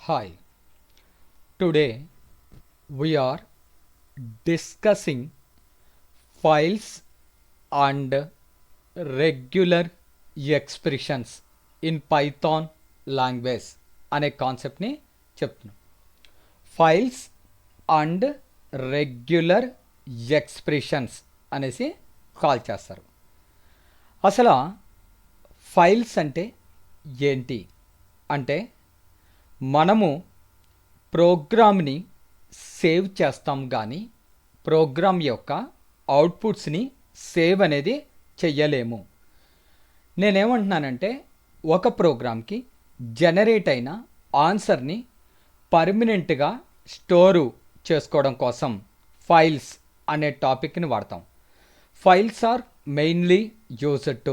Hi, today we are discussing files and regular expressions in Python language అనే కాన్సెప్ట్ని చెప్తున్నాం. Files and regular expressions అనేసి call చేస్తారు. అసలు ఫైల్స్ అంటే ఏంటి అంటే మనము ప్రోగ్రామ్ని సేవ్ చేస్తాం కానీ ప్రోగ్రామ్ యొక్క అవుట్పుట్స్ని సేవ్ అనేది చెయ్యలేము. నేనేమంటున్నానంటే ఒక ప్రోగ్రామ్కి జనరేట్ అయిన ఆన్సర్ని పర్మనెంట్గా స్టోరు చేసుకోవడం కోసం ఫైల్స్ అనే టాపిక్ని వాడతాం. Files are mainly used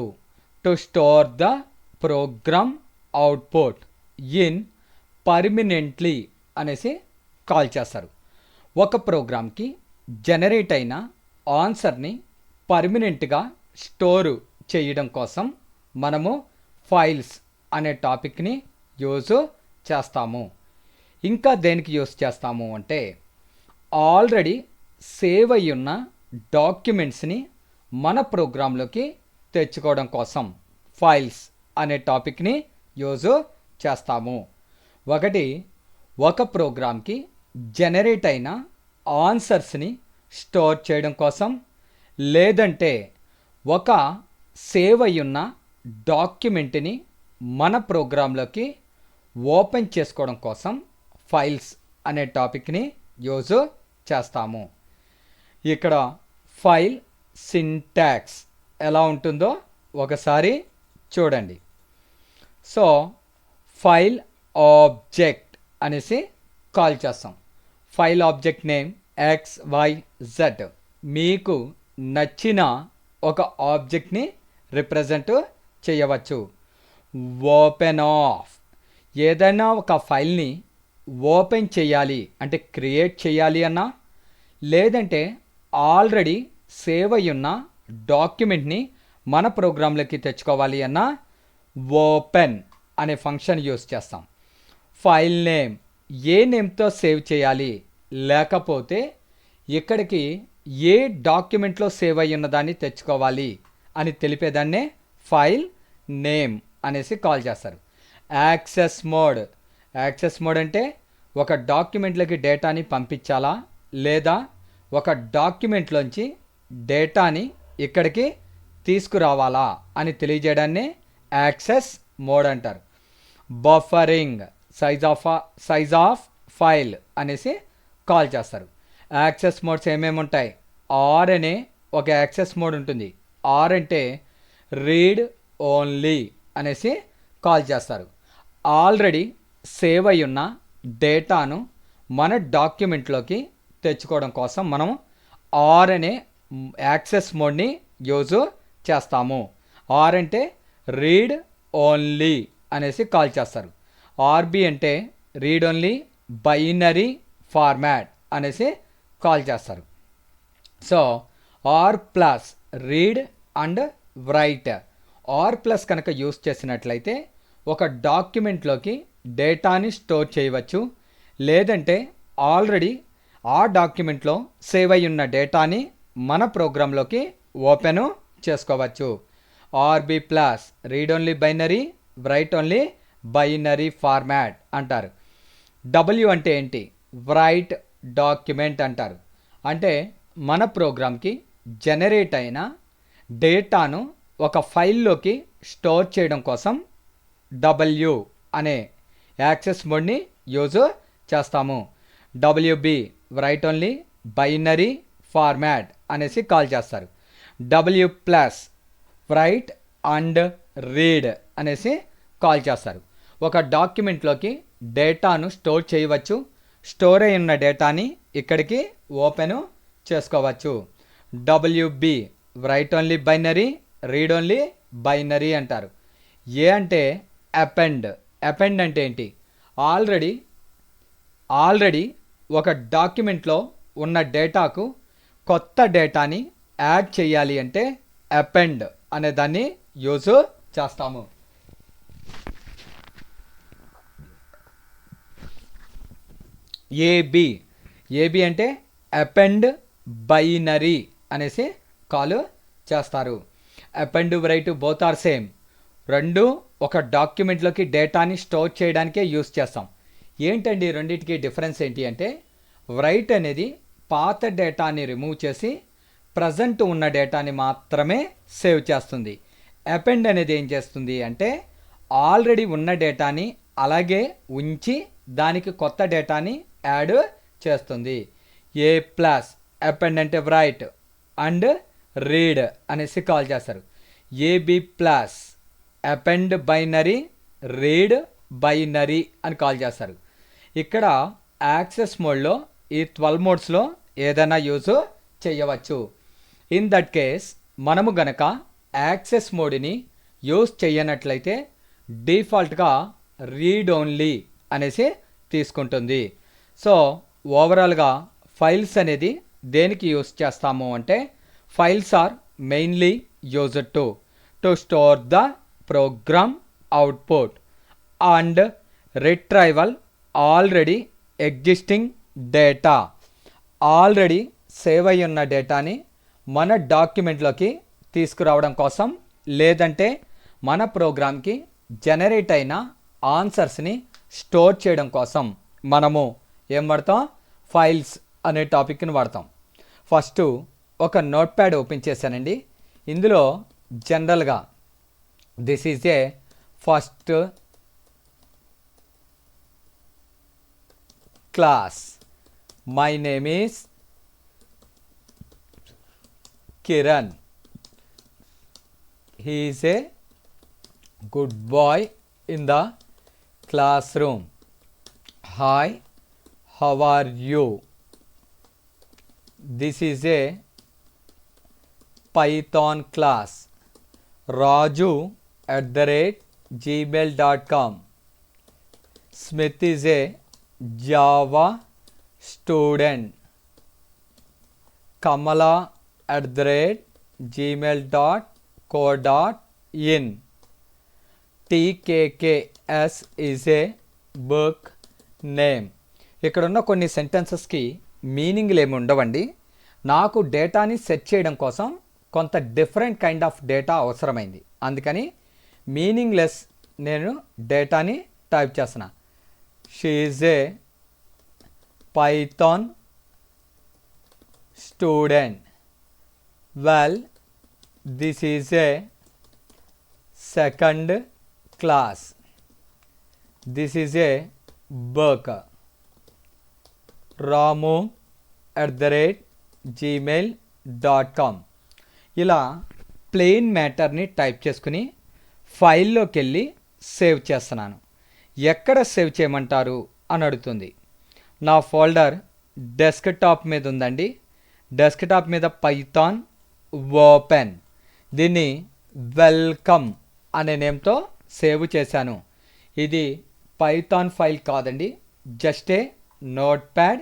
to store the program output in permanently అనేసి కాల్ చేస్తారు. ఒక ప్రోగ్రామ్కి జనరేట్ అయిన ఆన్సర్ని పర్మనెంట్గా స్టోరు చేయడం కోసం మనము ఫైల్స్ అనే టాపిక్ని యూజ్ చేస్తాము. ఇంకా దేనికి యూజ్ చేస్తాము అంటే ఆల్రెడీ సేవ్ అయ్యున్న డాక్యుమెంట్స్ని మన ప్రోగ్రాంలోకి తెచ్చుకోవడం కోసం ఫైల్స్ అనే టాపిక్ని యూజ్ చేస్తాము. ఒక ప్రోగ్రామ్కి జనరేట్ అయిన ఆన్సర్స్ని స్టోర్ చేయడం కోసం, లేదంటే ఒక సేవ్ అయ్యున్న డాక్యుమెంట్ని మన ప్రోగ్రాంలోకి ఓపెన్ చేసుకోవడం కోసం ఫైల్స్ అనే టాపిక్ని యూజ్ చేస్తాము. ఇక్కడ ఫైల్ సింటాక్స్ ఎలా ఉంటుందో ఒకసారి చూడండి. సో ఫైల్ ఆబ్జెక్ట్ అనేసి కాల్ చేస్తాం. File object name XYZ. మీకు నచ్చిన ఒక ఆబ్జెక్ట్ని రిప్రజెంట్ చేయవచ్చు. ఓపెన్ ఆఫ్, ఏదైనా ఒక ఫైల్ని ఓపెన్ చేయాలి అంటే క్రియేట్ చేయాలి అన్నా, లేదంటే ఆల్రెడీ సేవ్ అయ్యున్న డాక్యుమెంట్ని మన ప్రోగ్రాంలోకి తెచ్చుకోవాలి అన్నా ఓపెన్ అనే ఫంక్షన్ యూస్ చేస్తాం. ఫైల్ నేమ్, ఏ నేమ్తో సేవ్ చేయాలి, లేకపోతే ఇక్కడికి ఏ డాక్యుమెంట్లో సేవ్ అయ్యి ఉన్నదాన్ని తెచ్చుకోవాలి అని తెలిపేదాన్నే ఫైల్ నేమ్ అనేసి కాల్ చేస్తారు. యాక్సెస్ మోడ్, యాక్సెస్ మోడ్ అంటే ఒక డాక్యుమెంట్లోకి డేటాని పంపించాలా లేదా ఒక డాక్యుమెంట్లోంచి డేటాని ఇక్కడికి తీసుకురావాలా అని తెలియజేయడాన్నే యాక్సెస్ మోడ్ అంటారు. బఫరింగ్, సైజ్ ఆఫ్ ఫైల్ అనేసి కాల్ చేస్తారు. యాక్సెస్ మోడ్స్ ఏమేమి ఉంటాయి? ఆర్ అనే ఒక యాక్సెస్ మోడ్ ఉంటుంది. ఆర్ అంటే రీడ్ ఓన్లీ అనేసి కాల్ చేస్తారు. ఆల్రెడీ సేవ్ అయి ఉన్న డేటాను మన డాక్యుమెంట్లోకి తెచ్చుకోవడం కోసం మనం ఆర్ అనే యాక్సెస్ మోడ్ని యూజ్ చేస్తాము. ఆర్ అంటే రీడ్ ఓన్లీ అనేసి కాల్ చేస్తారు. ఆర్బి అంటే రీడ్ ఓన్లీ బైనరీ ఫార్మాట్ అనేసి కాల్ చేస్తారు. So R plus read and write. R plus కనుక యూస్ చేసినట్లయితే ఒక డాక్యుమెంట్లోకి డేటాని స్టోర్ చేయవచ్చు, లేదంటే ఆల్రెడీ ఆ డాక్యుమెంట్లో సేవ్ అయి ఉన్న డేటాని మన ప్రోగ్రాంలోకి ఓపెన్ చేసుకోవచ్చు. RB plus read only binary, write only binary format అంటారు. డబ్ల్యూ అంటే ఏంటి? రైట్ డాక్యుమెంట్ అంటారు. అంటే మన ప్రోగ్రామ్కి జనరేట్ అయిన డేటాను ఒక ఫైల్లోకి స్టోర్ చేయడం కోసం డబ్ల్యూ అనే యాక్సెస్ మోడ్ని యూజ్ చేస్తాము. WB right only binary format అనేసి కాల్ చేస్తారు. W plus right and read అనేసి కాల్ చేస్తారు. ఒక డాక్యుమెంట్లోకి డేటాను స్టోర్ చేయవచ్చు, స్టోర్ అయి ఉన్న డేటాని ఇక్కడికి ఓపెన్ చేసుకోవచ్చు. WB right only binary, read only binary అంటారు. ఏ అంటే అపెండ్. అపెండ్ అంటే ఏంటి? ఆల్రెడీ ఒక డాక్యుమెంట్లో ఉన్న డేటాకు కొత్త డేటాని యాడ్ చేయాలి అంటే అపెండ్ అనే దాన్ని యూజ్ చేస్తాము. ఏబి. ఏబి అంటే అపెండ్ బైనరీ అనేసి కాల్ చేస్తారు. Append write both are same. రెండు ఒక డాక్యుమెంట్లోకి డేటాని స్టోర్ చేయడానికే యూస్ చేస్తాం. ఏంటండి రెండింటికి డిఫరెన్స్ ఏంటి అంటే, రైట్ అనేది పాత డేటాని రిమూవ్ చేసి ప్రజెంట్ ఉన్న డేటాని మాత్రమే సేవ్ చేస్తుంది. అపెండ్ అనేది ఏం చేస్తుంది అంటే, ఆల్రెడీ ఉన్న డేటాని అలాగే ఉంచి దానికి కొత్త డేటాని యాడ్ చేస్తుంది. ఏ ప్లస్ అపెండ్ అంటే రైట్ అండ్ రీడ్ అనేసి కాల్ చేస్తారు. AB plus append binary read binary అని కాల్ చేస్తారు. ఇక్కడ యాక్సెస్ మోడ్లో ఈ 12 మోడ్స్లో ఏదైనా యూజ్ చేయవచ్చు. ఇన్ దట్ కేస్ మనము గనక యాక్సెస్ మోడ్ని యూజ్ చేయనట్లయితే డిఫాల్ట్గా రీడ్ ఓన్లీ అనేసి తీసుకుంటుంది. సో ఓవరాల్గా ఫైల్స్ అనేది దేనికి యూజ్ చేస్తాము అంటే, files are mainly used to store the program output and retrieval already existing data. Already save అయి ఉన్న డేటాని మన డాక్యుమెంట్లోకి తీసుకురావడం కోసం, లేదంటే మన ప్రోగ్రామ్కి జనరేట్ అయిన ఆన్సర్స్ని స్టోర్ చేయడం కోసం మనము ఏం వాడతాం, ఫైల్స్ అనే టాపిక్ని వాడతాం. ఫస్ట్ ఒక నోట్ ప్యాడ్ ఓపెన్ చేశానండి. ఇందులో జనరల్గా this is a first class, my name is Kiran, he is a good boy in the classroom. Hi, how are you? This is a Python class. Raju@gmail.com. Smith is a Java student. Kamala@gmail.co.in. TKKS is a book name. ఇక్కడ ఉన్న కొన్ని సెంటెన్సెస్కి మీనింగ్లు ఏమి ఉండవండి. నాకు డేటాని set చేయడం కోసం కొంత డిఫరెంట్ కైండ్ ఆఫ్ డేటా అవసరమైంది. అందుకని మీనింగ్లెస్ నేను డేటాని టైప్ చేస్తున్నా. She is a Python student. Well, this is a second class. This is a book. ramu@gmail.com. ఇలా ప్లెయిన్ మ్యాటర్ని టైప్ చేసుకుని ఫైల్లోకి వెళ్ళి సేవ్ చేస్తున్నాను. ఎక్కడ సేవ్ చేయమంటారు అని అడుగుతుంది. నా ఫోల్డర్ డెస్క్టాప్ మీద ఉందండి. డెస్క్టాప్ మీద పైథాన్ ఓపెన్, దీన్ని వెల్కమ్ అనే నేమ్తో సేవ్ చేశాను. ఇది పైథాన్ ఫైల్ కాదండి, just a note pad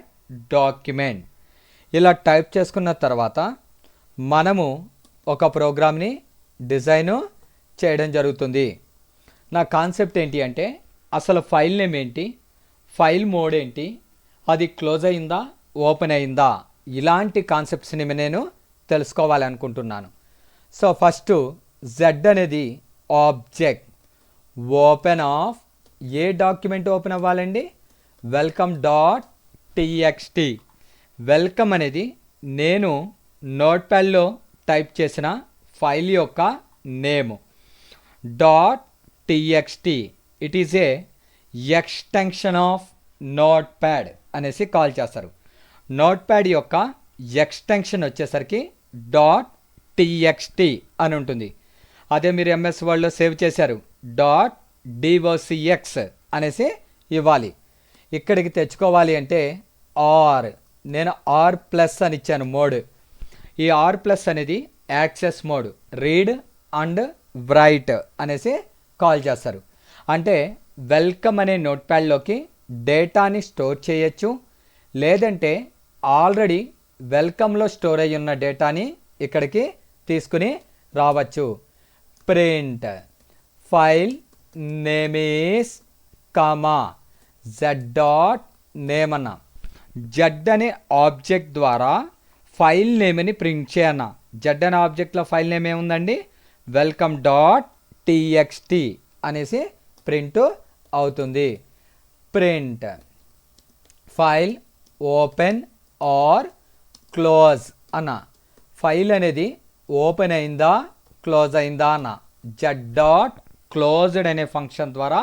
document. ఇలా టైప్ చేసుకున్న తర్వాత మనము ఒక ప్రోగ్రామ్ని డిజైన్ చేయడం జరుగుతుంది. నా కాన్సెప్ట్ ఏంటి అంటే, అసలు ఫైల్ నేమ్ ఏంటి, ఫైల్ మోడ్ ఏంటి, అది క్లోజ్ అయిందా ఓపెన్ అయిందా, ఇలాంటి కాన్సెప్ట్స్ని నేను తెలుసుకోవాలనుకుంటున్నాను. సో ఫస్ట్ జెడ్ అనేది object. Open of A document open అవ్వాలండి, welcome.txt. వెల్కమ్ అనేది నేను నోట్ప్యాడ్లో టైప్ చేసిన ఫైల్ యొక్క name. .txt it is a extension of notepad అనేసి కాల్ చేస్తారు. నోట్ప్యాడ్ యొక్క ఎక్స్టెన్షన్ వచ్చేసరికి .txt అని ఉంటుంది. అదే మీరు ఎంఎస్ వర్డ్లో సేవ్ చేశారు .docx అనేసి ఇవ్వాలి. ఇక్కడికి తెచ్చుకోవాలి అంటే ఆర్, నేను ఆర్ ప్లస్ అని ఇచ్చాను మోడ్. ఈ ఆర్ ప్లస్ అనేది access mode, read and right అనేసి కాల్ చేస్తారు. అంటే వెల్కమ్ అనే నోట్ప్యాడ్లోకి డేటాని స్టోర్ చేయొచ్చు, లేదంటే ఆల్రెడీ వెల్కమ్లో స్టోర్ అయ్యి ఉన్న డేటాని ఇక్కడికి తీసుకుని రావచ్చు. Print file name is comma z.name అన్న. జడ్ అనే ఆబ్జెక్ట్ ద్వారా ఫైల్ నేమ్ని ప్రింట్ చేయన్న. జడ్ అనే ఆబ్జెక్ట్లో ఫైల్ నేమ్ ఏముందండి, వెల్కమ్ డాట్ టీఎక్స్టీ అనేసి ప్రింట్ అవుతుంది. Print file open or close అన్న. ఫైల్ అనేది ఓపెన్ అయిందా క్లోజ్ అయిందా అన్న. జడ్ డాట్ క్లోజ్డ్ అనే ఫంక్షన్ ద్వారా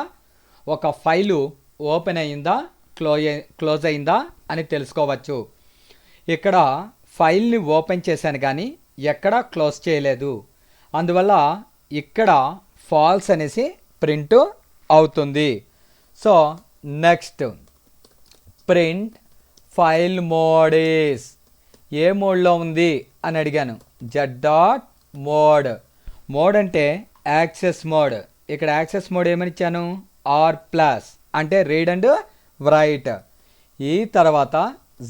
ఒక ఫైలు ఓపెన్ అయిందా క్లోజ్ అయిందా అని తెలుసుకోవచ్చు. ఇక్కడ ఫైల్ని ఓపెన్ చేశాను కానీ ఎక్కడ క్లోజ్ చేయలేదు, అందువల్ల ఇక్కడ ఫాల్స్ అనేసి ప్రింట్ అవుతుంది. So next print file mode is, ఏ మోడ్లో ఉంది అని అడిగాను. Z dot mode. మోడ్ అంటే యాక్సెస్ మోడ్. ఇక్కడ యాక్సెస్ మోడ్ ఏమని ఇచ్చాను, ఆర్ ప్లస్ అంటే రీడ్ అండ్ రైట్. ఈ తర్వాత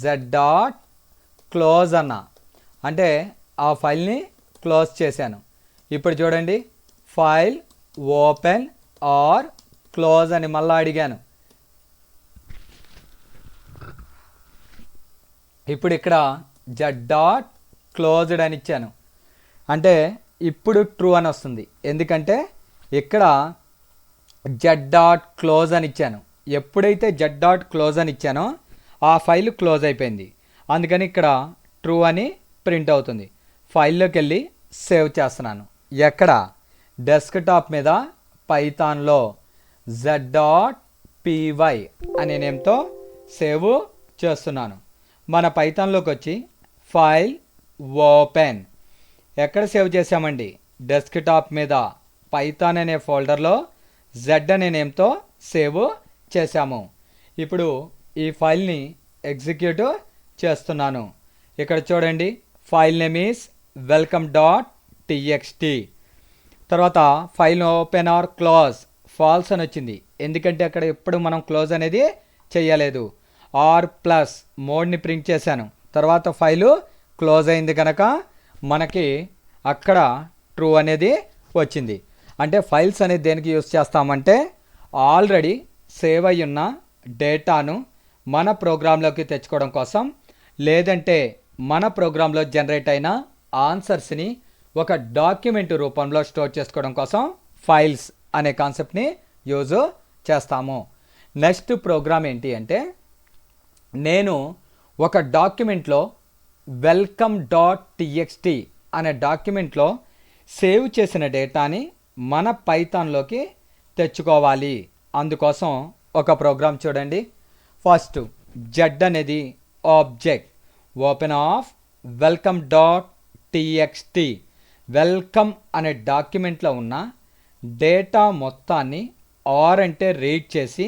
జడ్ డాట్ క్లోజ్ అన్న, అంటే ఆ ఫైల్ని క్లోజ్ చేశాను. ఇప్పుడు చూడండి, ఫైల్ ఓపెన్ ఆర్ క్లోజ్ అని మళ్ళీ అడిగాను. ఇప్పుడు ఇక్కడ జడ్ డాట్ క్లోజ్డ్ అని ఇచ్చాను, అంటే ఇప్పుడు ట్రూ అని వస్తుంది. ఎందుకంటే ఇక్కడ జడ్ డాట్ క్లోజ్ అని ఇచ్చాను. ఎప్పుడైతే జడ్ డాట్ క్లోజ్ అని ఇచ్చానో ఆ ఫైల్ క్లోజ్ అయిపోయింది, అందుకని ఇక్కడ ట్రూ అని ప్రింట్ అవుతుంది. ఫైల్లోకి వెళ్ళి సేవ్ చేస్తున్నాను. ఎక్కడ, డెస్క్టాప్ మీద పైథాన్లో జడ్ డాట్ పీవై అనే నేమ్తో సేవ్ చేస్తున్నాను. మన పైథాన్లోకి వచ్చి ఫైల్ ఓపెన్, ఎక్కడ సేవ్ చేసామండి, డెస్క్టాప్ మీద పైథాన్ అనే ఫోల్డర్లో జెడ్ అనే నేమ్తో సేవ్ చేసాము. ఇప్పుడు ఈ ఫైల్ని ఎగ్జిక్యూట్ చేస్తున్నాను. ఇక్కడ చూడండి, file name is welcome dot TXT. తర్వాత file open or close, false అని వచ్చింది. ఎందుకంటే అక్కడ ఎప్పుడు మనం క్లోజ్ అనేది చేయలేదు. ఆర్ ప్లస్ మోడ్ని ప్రింట్ చేశాను, తర్వాత ఫైలు క్లోజ్ అయింది కనుక మనకి అక్కడ ట్రూ అనేది వచ్చింది. అంటే ఫైల్స్ అనేది దేనికి యూస్ చేస్తామంటే ఆల్రెడీ సేవ్ అయి ఉన్న డేటాను మన ప్రోగ్రాంలోకి తెచ్చుకోవడం కోసం, లేదంటే మన ప్రోగ్రాంలో జనరేట్ అయిన ఆన్సర్స్ని ఒక డాక్యుమెంట్ రూపంలో స్టోర్ చేసుకోవడం కోసం ఫైల్స్ అనే కాన్సెప్ట్ని యూజ్ చేస్తాము. నెక్స్ట్ ప్రోగ్రామ్ ఏంటి అంటే, నేను ఒక డాక్యుమెంట్లో వెల్కమ్ డాట్ టీఎక్స్టీ అనే డాక్యుమెంట్లో సేవ్ చేసిన డేటాని మన పైథాన్లోకి తెచ్చుకోవాలి. అందుకోసం ఒక ప్రోగ్రామ్ చూడండి. ఫస్ట్ జెడ్ అనేది object, open of welcome dot TXT. Welcome అనే డాక్యుమెంట్లో ఉన్న డేటా మొత్తాన్ని ఆర్ అంటే రీడ్ చేసి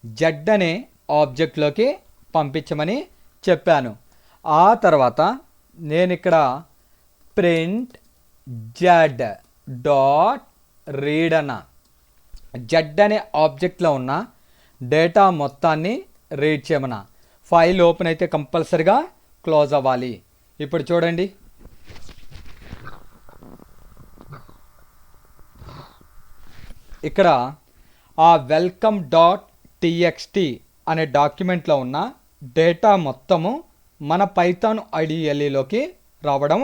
జెడ్ అనే ఆబ్జెక్ట్లోకి పంపించమని చెప్పాను. ఆ తర్వాత నేను ఇక్కడ ప్రింట్ జెడ్ డాట్ రీడ్ అన్న, జెడ్ అనే ఆబ్జెక్ట్లో ఉన్న డేటా మొత్తాన్ని రీడ్ చేయమన్నా. ఫైల్ ఓపెన్ అయితే కంపల్సరిగా క్లోజ్ అవ్వాలి. ఇప్పుడు చూడండి, ఇక్కడ ఆ వెల్కమ్ డాట్ టీఎక్స్టీ అనే డాక్యుమెంట్లో ఉన్న డేటా మొత్తము మన పైథాన్ ఐడిఎల్ఈలోకి రావడం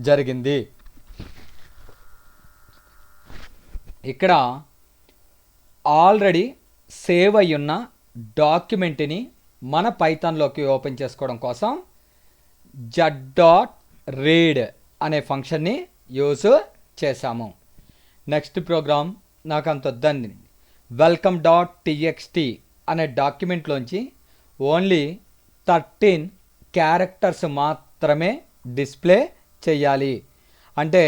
జరిగింది. ఇక్కడ ఆల్రెడీ సేవ్ అయ్యున్న డాక్యుమెంట్ని మన పైథాన్లోకి ఓపెన్ చేసుకోవడం కోసం జెడ్ డాట్ రీడ్ అనే ఫంక్షన్ని యూజ్ చేశాము. నెక్స్ట్ ప్రోగ్రామ్ నాకు అంత వద్దండి. వెల్కమ్ డాట్ టీఎక్స్టీ అనే డాక్యుమెంట్లోంచి ఓన్లీ 13 క్యారెక్టర్స్ మాత్రమే డిస్ప్లే చేయాలి. అంటే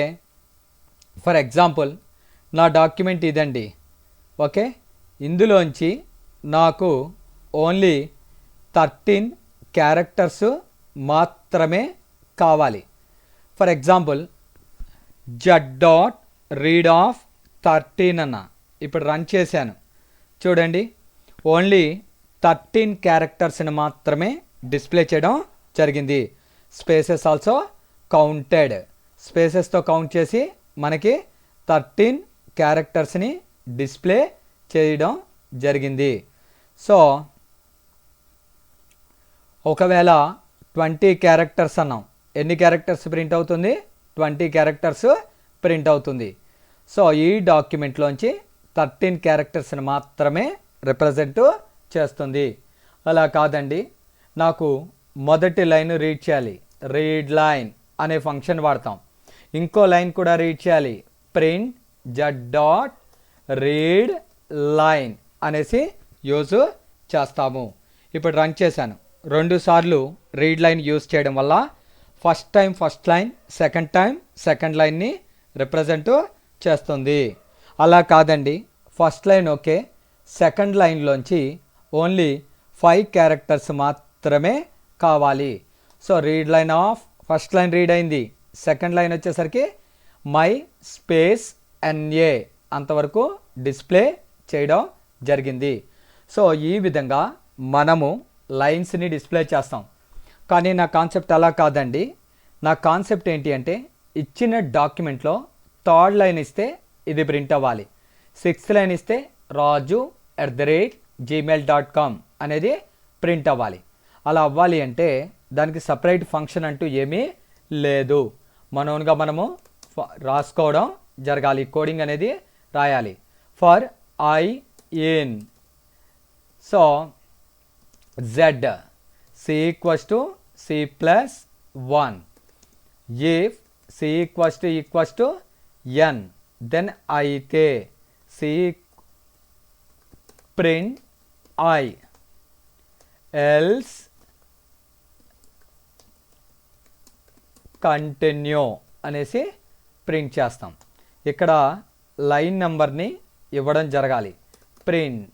ఫర్ ఎగ్జాంపుల్ నా డాక్యుమెంట్ ఇదండి, ఓకే, ఇందులోంచి నాకు ఓన్లీ 13 క్యారెక్టర్స్ మాత్రమే కావాలి. For example Z dot read of 13 అన్న, ఇప్పుడు రన్ చేశాను. చూడండి, ఓన్లీ 13 క్యారెక్టర్స్ని మాత్రమే డిస్ప్లే చేయడం జరిగింది. స్పేసెస్ ఆల్సో కౌంటెడ్, స్పేసెస్తో కౌంట్ చేసి మనకి 13 క్యారెక్టర్స్ని డిస్ప్లే చేయడం జరిగింది. సో ఒకవేళ 20 క్యారెక్టర్స్ అన్నాం, ఎన్ని క్యారెక్టర్స్ ప్రింట్ అవుతుంది? 20 క్యారెక్టర్స్ ప్రింట్ అవుతుంది. సో ఈ డాక్యుమెంట్లోంచి 13 క్యారెక్టర్స్ని మాత్రమే రిప్రజెంట్ చేస్తుంది. అలా కాదండి, నాకు మొదటి లైన్ రీడ్ చేయాలి, రీడ్ లైన్ అనే ఫంక్షన్ వాడతాం. ఇంకో లైన్ కూడా రీడ్ చేయాలి, print Z dot read line అనేసి యూజ్ చేస్తాము. ఇప్పుడు రన్ చేశాను, 2 సార్లు రీడ్ లైన్ యూజ్ చేయడం వల్ల first time first line, second time second లైన్ని రిప్రజెంట్ చేస్తుంది. అలా కాదండి, ఫస్ట్ లైన్ ఓకే, సెకండ్ లైన్లోంచి ఓన్లీ 5 క్యారెక్టర్స్ మాత్రమే కావాలి. So read line of first line read అయింది, సెకండ్ లైన్ వచ్చేసరికి మై స్పేస్ ఎన్ఏ అంతవరకు డిస్ప్లే చేయడం జరిగింది. సో ఈ విధంగా మనము లైన్స్ని డిస్ప్లే చేస్తాం. కానీ నా కాన్సెప్ట్ అలా కాదండి. నా కాన్సెప్ట్ ఏంటి అంటే, ఇచ్చిన డాక్యుమెంట్లో థర్డ్ లైన్ ఇస్తే ఇది ప్రింట్ అవ్వాలి, 6th లైన్ ఇస్తే raju@gmail.com అనేది ప్రింట్ అవ్వాలి. అలా అవ్వాలి అంటే దానికి సపరేట్ ఫంక్షన్ అంటూ ఏమీ లేదు, మనోన్గా మనము రాసుకోవడం జరగాలి, కోడింగ్ అనేది రాయాలి. For I in so z c equals to c plus 1, if c equals to n, then అయితే c print I, else continue అనేసి ప్రింట్ చేస్తాం. ఇక్కడ లైన్ నెంబర్ని ఇవ్వడం జరగాలి, ప్రింట్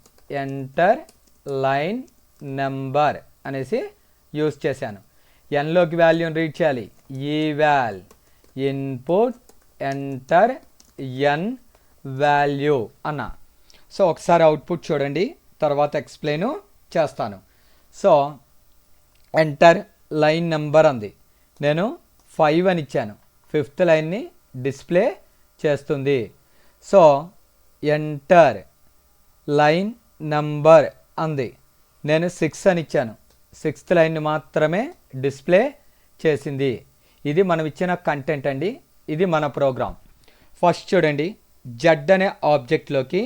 ఎంటర్ లైన్ నెంబర్ అనేసి యూజ్ చేశాను. ఎన్లోకి వాల్యూని రీడ్ చేయాలి, ఈవాల్ ఇన్పుట్ ఎంటర్ ఎన్ వాల్యూ అన్న. సో ఒకసారి అవుట్పుట్ చూడండి, తర్వాత ఎక్స్ప్లెయిన్ చేస్తాను. సో ఎంటర్ లైన్ నెంబర్ అంది, నేను 5 అని ఇచ్చాను, 5th లైన్ని డిస్ప్లే చేస్తుంది. సో ఎంటర్ లైన్ నెంబర్ అంది, నేను 6 అని ఇచ్చాను, 6th లైన్ని మాత్రమే డిస్ప్లే చేసింది. ఇది మనం ఇచ్చిన కంటెంట్ అండి, ఇది మన ప్రోగ్రామ్. ఫస్ట్ చూడండి, జడ్ అనే ఆబ్జెక్ట్లోకి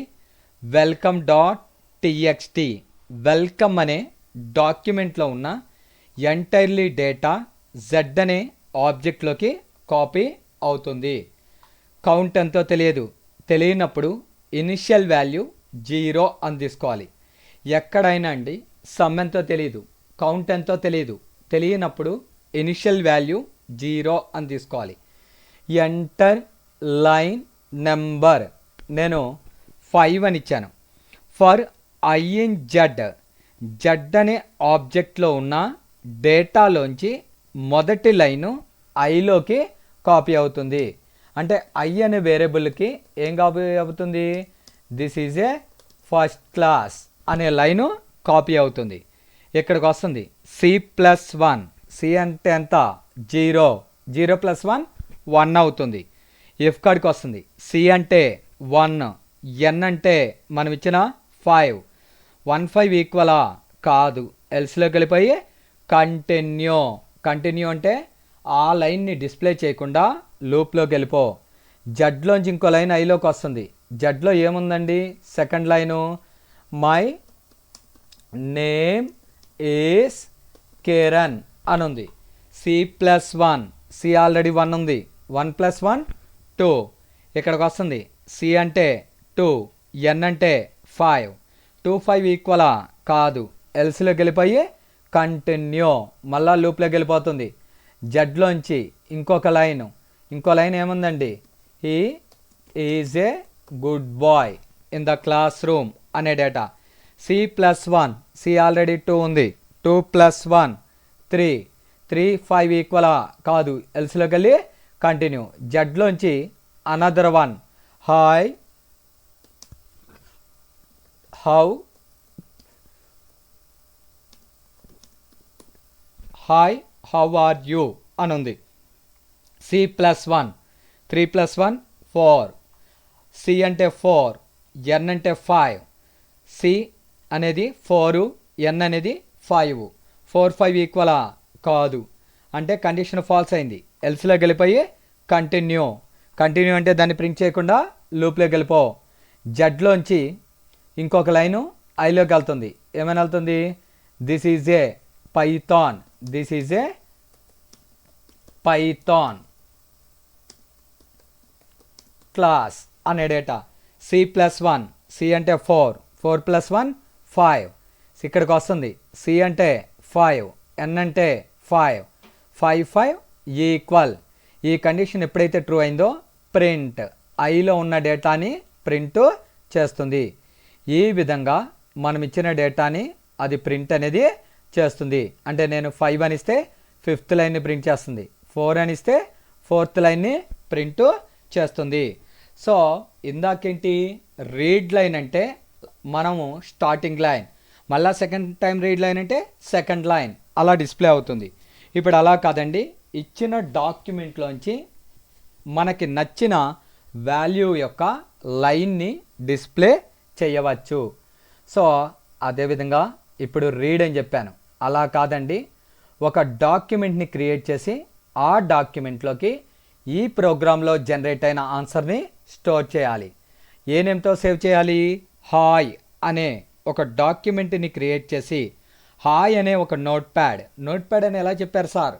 వెల్కమ్ డాట్ టీఎక్స్టీ, వెల్కమ్ అనే డాక్యుమెంట్లో ఉన్న ఎంటైర్లీ డేటా జెడ్ అనే ఆబ్జెక్ట్లోకి కాపీ అవుతుంది. కౌంట్ ఎంతో తెలియనప్పుడు ఇనిషియల్ వాల్యూ 0 అని తీసుకోవాలి. ఎక్కడైనా అండి సమ్ ఎంతో తెలియదు, కౌంట్ ఎంతో తెలియనప్పుడు ఇనిషియల్ వాల్యూ 0 అని తీసుకోవాలి. ఎంటర్ లైన్ నెంబర్, నేను 5 అని ఇచ్చాను. For I in Z, Z అనే ఆబ్జెక్ట్లో ఉన్న డేటాలోంచి మొదటి లైను ఐలోకి కాపీ అవుతుంది. అంటే ఐ అనే వేరియబుల్కి ఏం కాపీ అవుతుంది? This is a first class అనే లైను కాపీ అవుతుంది. ఇక్కడికి వస్తుంది C+1, సి అంటే ఎంత? 0, 0 + 1 1 అవుతుంది. ఎఫ్ కాడికి వస్తుంది, సి అంటే 1, ఎన్ అంటే మనం ఇచ్చిన 5, 1 5 ఈక్వలా? కాదు, ఎల్స్లోకి వెళ్ళిపోయి కంటిన్యూ అంటే ఆ లైన్ని డిస్ప్లే చేయకుండా లూప్లోకి వెళ్ళిపో. జడ్లోంచి ఇంకో లైన్ ఐలోకి వస్తుంది. జడ్లో ఏముందండి? Second line my name is Kiran అని ఉంది. C+1, సి ఆల్రెడీ 1 ఉంది, 1 + 1 2. ఇక్కడికి వస్తుంది, సి అంటే 2, ఎన్ అంటే 5, 2 5 ఈక్వలా? కాదు, ఎల్స్లోకి వెళ్ళిపోయి కంటిన్యూ, మళ్ళా లూప్లోకి వెళ్ళిపోతుంది. జడ్లోంచి ఇంకో లైన్ ఏముందండి? He is a good boy in the class room అనే డేటా. C+1, సి ఆల్రెడీ 2 ఉంది, 2 + 1 3, 3 5 ఈక్వలా? కాదు, ఎల్స్లోకి వెళ్ళి కంటిన్యూ. జడ్లోంచి అనదర్ 1, హౌ ఆర్ యూ అని ఉంది. C+1, 3 + 1 4, సి అంటే 4, ఎన్ అంటే 5, సి అనేది 4, ఎన్ అనేది 5, 4 5 ఈక్వలా కాదు, అంటే కండిషన్ ఫాల్స్ అయింది. ఎల్స్లో గెలిపోయి కంటిన్యూ అంటే దాన్ని ప్రింట్ చేయకుండా లూప్లో గెలిపో. జడ్లోంచి ఇంకొక లైను ఐలోకి వెళ్తుంది. ఏమైనా వెళ్తుంది? This is a Python, this is a Python class అనే డేటా. C+1, సి అంటే 4 4 + 1 5, ఇక్కడికి వస్తుంది. సి అంటే 5, ఎన్ అంటే 5 5 5 ఈక్వల్. ఈ కండిషన్ ఎప్పుడైతే ట్రూ అయిందో ప్రింట్ ఐలో ఉన్న డేటాని ప్రింట్ చేస్తుంది. ఈ విధంగా మనం ఇచ్చిన డేటాని అది ప్రింట్ అనేది చేస్తుంది. అంటే నేను 5 అని ఇస్తే 5th లైన్ని ప్రింట్ చేస్తుంది, 4 అని ఇస్తే 4th లైన్ని ప్రింట్ చేస్తుంది. సో ఇందాకేంటి రీడ్ లైన్ అంటే మనము స్టార్టింగ్ లైన్, మళ్ళీ సెకండ్ టైం రీడ్ లైన్ అంటే సెకండ్ లైన్ అలా డిస్ప్లే అవుతుంది. ఇప్పుడు అలా కాదండి, ఇచ్చిన డాక్యుమెంట్లోంచి మనకి నచ్చిన వాల్యూ యొక్క లైన్ని డిస్ప్లే చేయవచ్చు. సో అదేవిధంగా ఇప్పుడు రీడ్ అని చెప్పాను, అలా కాదండి, ఒక డాక్యుమెంట్ని క్రియేట్ చేసి ఆ డాక్యుమెంట్లోకి ఈ ప్రోగ్రాంలో జనరేట్ అయిన ఆన్సర్ని స్టోర్ చేయాలి. ఏ నేమ్తో సేవ్ చేయాలి? హాయ్ అనే ఒక డాక్యుమెంట్ని క్రియేట్ చేసి, హాయ్ అనే ఒక నోట్ ప్యాడ్ అని ఎలా చెప్పారు సార్?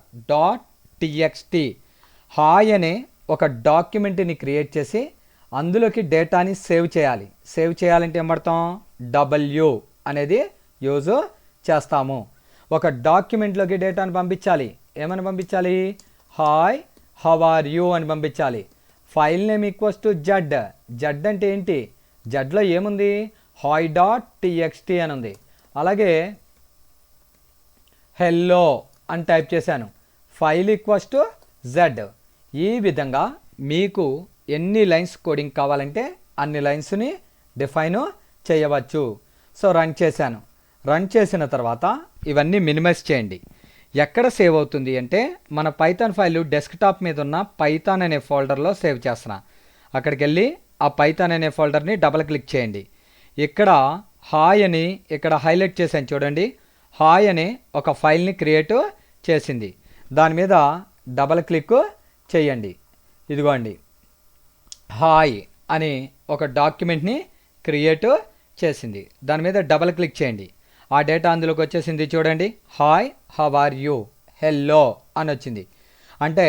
.txt. హాయ్ అనే ఒక డాక్యుమెంట్ని క్రియేట్ చేసి అందులోకి డేటాని సేవ్ చేయాలి. సేవ్ చేయాలంటే ఏం పడతాం? W అనేది యూజ్ చేస్తాము. ఒక డాక్యుమెంట్లోకి డేటాను పంపించాలి. ఏమని పంపించాలి? హాయ్ హౌ ఆర్ యూ అని పంపించాలి. File name equals to Z. Z అంటే ఏంటి? జడ్లో ఏముంది? hi.txt అని ఉంది. అలాగే హెల్లో అని టైప్ చేశాను. File equals to Z. ఈ విధంగా మీకు ఎన్ని లైన్స్ కోడింగ్ కావాలంటే అన్ని లైన్స్ని డిఫైన్ చేయవచ్చు. సో రన్ చేశాను. రన్ చేసిన తర్వాత ఇవన్నీ మినిమైజ్ చేయండి. ఎక్కడ సేవ్ అవుతుంది అంటే మన పైథాన్ ఫైలు డెస్క్టాప్ మీద ఉన్న పైథాన్ అనే ఫోల్డర్లో సేవ్ చేస్తున్నా. అక్కడికి వెళ్ళి ఆ పైథాన్ అనే ఫోల్డర్ని డబల్ క్లిక్ చేయండి. ఇక్కడ హాయ్ అని ఇక్కడ హైలైట్ చేశాను చూడండి. హాయ్ అనే ఒక ఫైల్ని క్రియేట్ చేసింది. దాని మీద డబల్ క్లిక్ చేయండి. ఇదిగోండి, హాయ్ అని ఒక డాక్యుమెంట్ని క్రియేట్ చేసింది. దాని మీద డబల్ క్లిక్ చేయండి. ఆ డేటా అందులోకి వచ్చేసింది చూడండి. Hi how are you, hello అని వచ్చింది. అంటే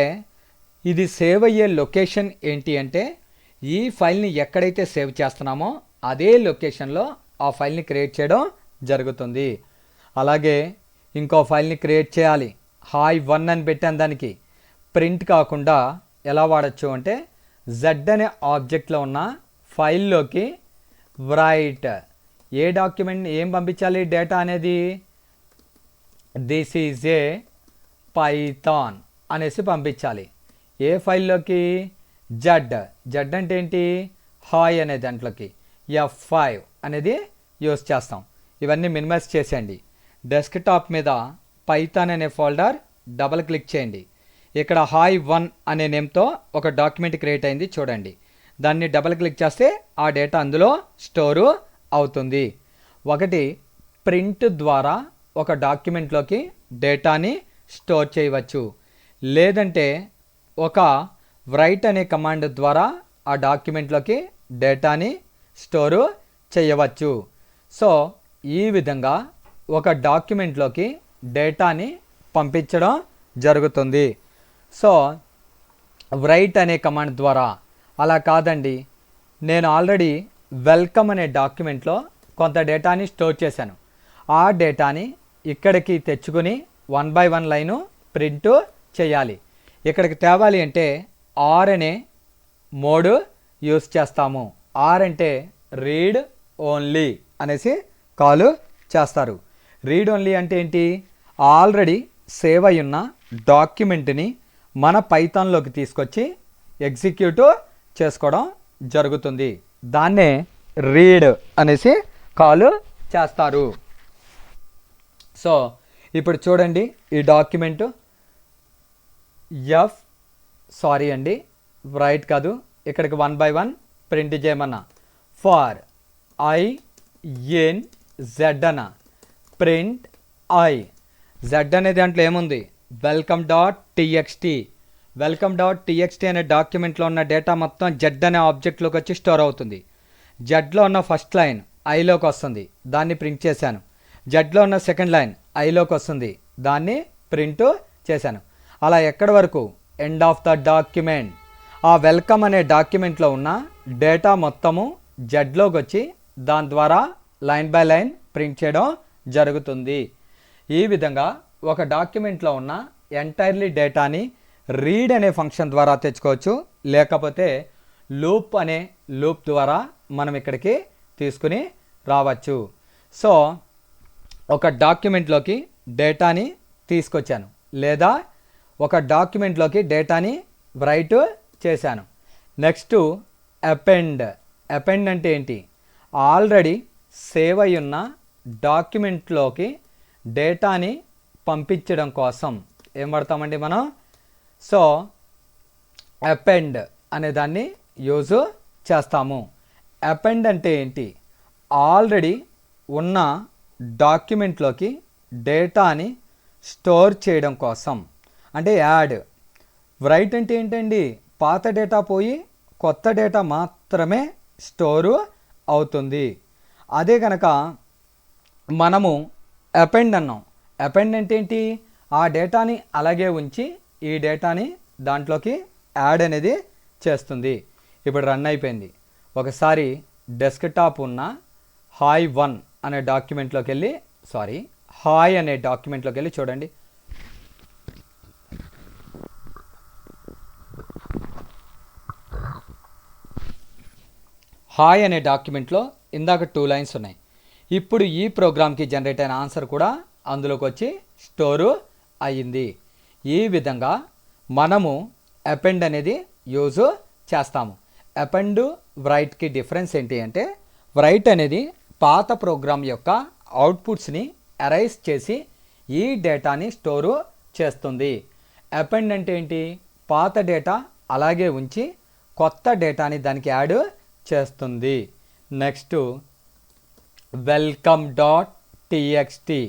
ఇది సేవ్ అయ్యే లొకేషన్ ఏంటి అంటే ఈ ఫైల్ని ఎక్కడైతే సేవ్ చేస్తున్నామో అదే లొకేషన్లో ఆ ఫైల్ని క్రియేట్ చేయడం జరుగుతుంది. అలాగే ఇంకో ఫైల్ని క్రియేట్ చేయాలి. hi1 అని పెట్టాను. దానికి ప్రింట్ కాకుండా ఎలా వాడచ్చు అంటే జెడ్ అనే ఆబ్జెక్ట్లో ఉన్న ఫైల్లోకి రైట్ ఏ డాక్యుమెంట్ ఏం పంపించాలి డేటా అనేది? దిస్ ఈజ్ ఏ పైథాన్ అనేసి పంపించాలి. ఏ ఫైల్లోకి? జెడ్ అంటే ఏంటి? హాయ్ అనే దాంట్లోకి F5 అనేది యూస్ చేస్తాం. ఇవన్నీ మినిమైజ్ చేసేయండి. డెస్క్టాప్ మీద పైథాన్ అనే ఫోల్డర్ డబల్ క్లిక్ చేయండి. ఇక్కడ hi1 అనే నేమ్తో ఒక డాక్యుమెంట్ క్రియేట్ అయింది చూడండి. దాన్ని డబల్ క్లిక్ చేస్తే ఆ డేటా అందులో స్టోరు అవుతుంది. ఒకటి ప్రింట్ ద్వారా ఒక డాక్యుమెంట్లోకి డేటాని స్టోర్ చేయవచ్చు. లేదంటే ఒక రైట్ అనే కమాండ్ ద్వారా ఆ డాక్యుమెంట్లోకి డేటాని స్టోరు చేయవచ్చు. సో ఈ విధంగా ఒక డాక్యుమెంట్లోకి డేటాని పంపించడం జరుగుతుంది. సో రైట్ అనే కమాండ్ ద్వారా. అలా కాదండి, నేను ఆల్రెడీ వెల్కమ్ అనే డాక్యుమెంట్లో కొంత డేటాని స్టోర్ చేశాను. ఆ డేటాని ఇక్కడికి తెచ్చుకొని 1 by 1 లైను ప్రింట్ చేయాలి. ఇక్కడికి తేవాలి అంటే ఆర్ అనే మోడ్ యూస్ చేస్తాము. ఆర్ అంటే రీడ్ ఓన్లీ అనేసి కాల్ చేస్తారు. రీడ్ ఓన్లీ అంటే ఏంటి? ఆల్రెడీ సేవ్ అయి ఉన్న డాక్యుమెంట్ని మన పైథాన్లోకి తీసుకొచ్చి ఎగ్జిక్యూట్ చేసుకోవడం జరుగుతుంది. దాన్నే రీడ్ అనేసి కాల్ చేస్తారు. సో ఇప్పుడు చూడండి, ఈ డాక్యుమెంటు సారీ అండి, రైట్ కాదు, ఇక్కడికి 1 by 1 ప్రింట్ చేయమన్నా. ఫార్ INZ అన్న ప్రింట్ ఐ. జెడ్ అనే దాంట్లో ఏముంది, welcome dot TXT. Welcome dot TXT అనే డాక్యుమెంట్లో ఉన్న డేటా మొత్తం జెడ్ అనే ఆబ్జెక్ట్లోకి వచ్చి స్టోర్ అవుతుంది. జెడ్లో ఉన్న ఫస్ట్ లైన్ ఐలోకి వస్తుంది, దాన్ని ప్రింట్ చేశాను. జెడ్లో ఉన్న సెకండ్ లైన్ ఐలోకి వస్తుంది, దాన్ని ప్రింట్ చేశాను. అలా ఎక్కడి వరకు, ఎండ్ ఆఫ్ ద డాక్యుమెంట్. ఆ వెల్కమ్ అనే డాక్యుమెంట్లో ఉన్న డేటా మొత్తము జెడ్లోకి వచ్చి దాని ద్వారా లైన్ బై లైన్ ప్రింట్ చేయడం జరుగుతుంది. ఈ విధంగా ఒక డాక్యుమెంట్లో ఉన్న ఎంటైర్లీ డేటాని రీడ్ అనే ఫంక్షన్ ద్వారా తెచ్చుకోవచ్చు, లేకపోతే లూప్ అనే లూప్ ద్వారా మనం ఇక్కడికి తీసుకుని రావచ్చు. సో ఒక డాక్యుమెంట్లోకి డేటాని తీసుకొచ్చాను, లేదా ఒక డాక్యుమెంట్లోకి డేటాని రైట్ చేశాను. Next append. అపెండ్ అంటే ఏంటి, ఆల్రెడీ సేవ్ అయి ఉన్న డాక్యుమెంట్లోకి డేటాని పంపించడం కోసం ఏం వాడతామండి మనం. సో అపెండ్ అనే దాన్ని యూజ్ చేస్తాము. అపెండ్ అంటే ఏంటి, ఆల్రెడీ ఉన్న డాక్యుమెంట్లోకి డేటాని స్టోర్ చేయడం కోసం, అంటే యాడ్. రైట్ అంటే ఏంటండి, పాత డేటా పోయి కొత్త డేటా మాత్రమే స్టోరు అవుతుంది. అదే కనుక మనము అపెండ్ అన్నాం. అపెండ్ అంటే ఏంటి, ఆ డేటాని అలాగే ఉంచి ఈ డేటాని దాంట్లోకి యాడ్ అనేది చేస్తుంది. ఇప్పుడు రన్ అయిపోయింది. ఒకసారి డెస్క్టాప్ ఉన్న హాయ్1 అనే డాక్యుమెంట్లోకి వెళ్ళి, హాయ్ అనే డాక్యుమెంట్లోకి వెళ్ళి చూడండి. హాయ్ అనే డాక్యుమెంట్లో ఇందాక 2 లైన్స్ ఉన్నాయి. ఇప్పుడు ఈ ప్రోగ్రామ్కి జనరేట్ అయిన ఆన్సర్ కూడా అందులోకి వచ్చి స్టోరు అయ్యింది. ఈ విధంగా మనము అపెండ్ అనేది యూజ్ చేస్తాము. అపెండ్ రైట్కి డిఫరెన్స్ ఏంటి అంటే, రైట్ అనేది పాత ప్రోగ్రామ్ యొక్క అవుట్పుట్స్ని అరైజ్ చేసి ఈ డేటాని స్టోరు చేస్తుంది. అపెండ్ అంటే ఏంటి, పాత డేటా అలాగే ఉంచి కొత్త డేటాని దానికి యాడ్ చేస్తుంది. Next welcome dot TXT.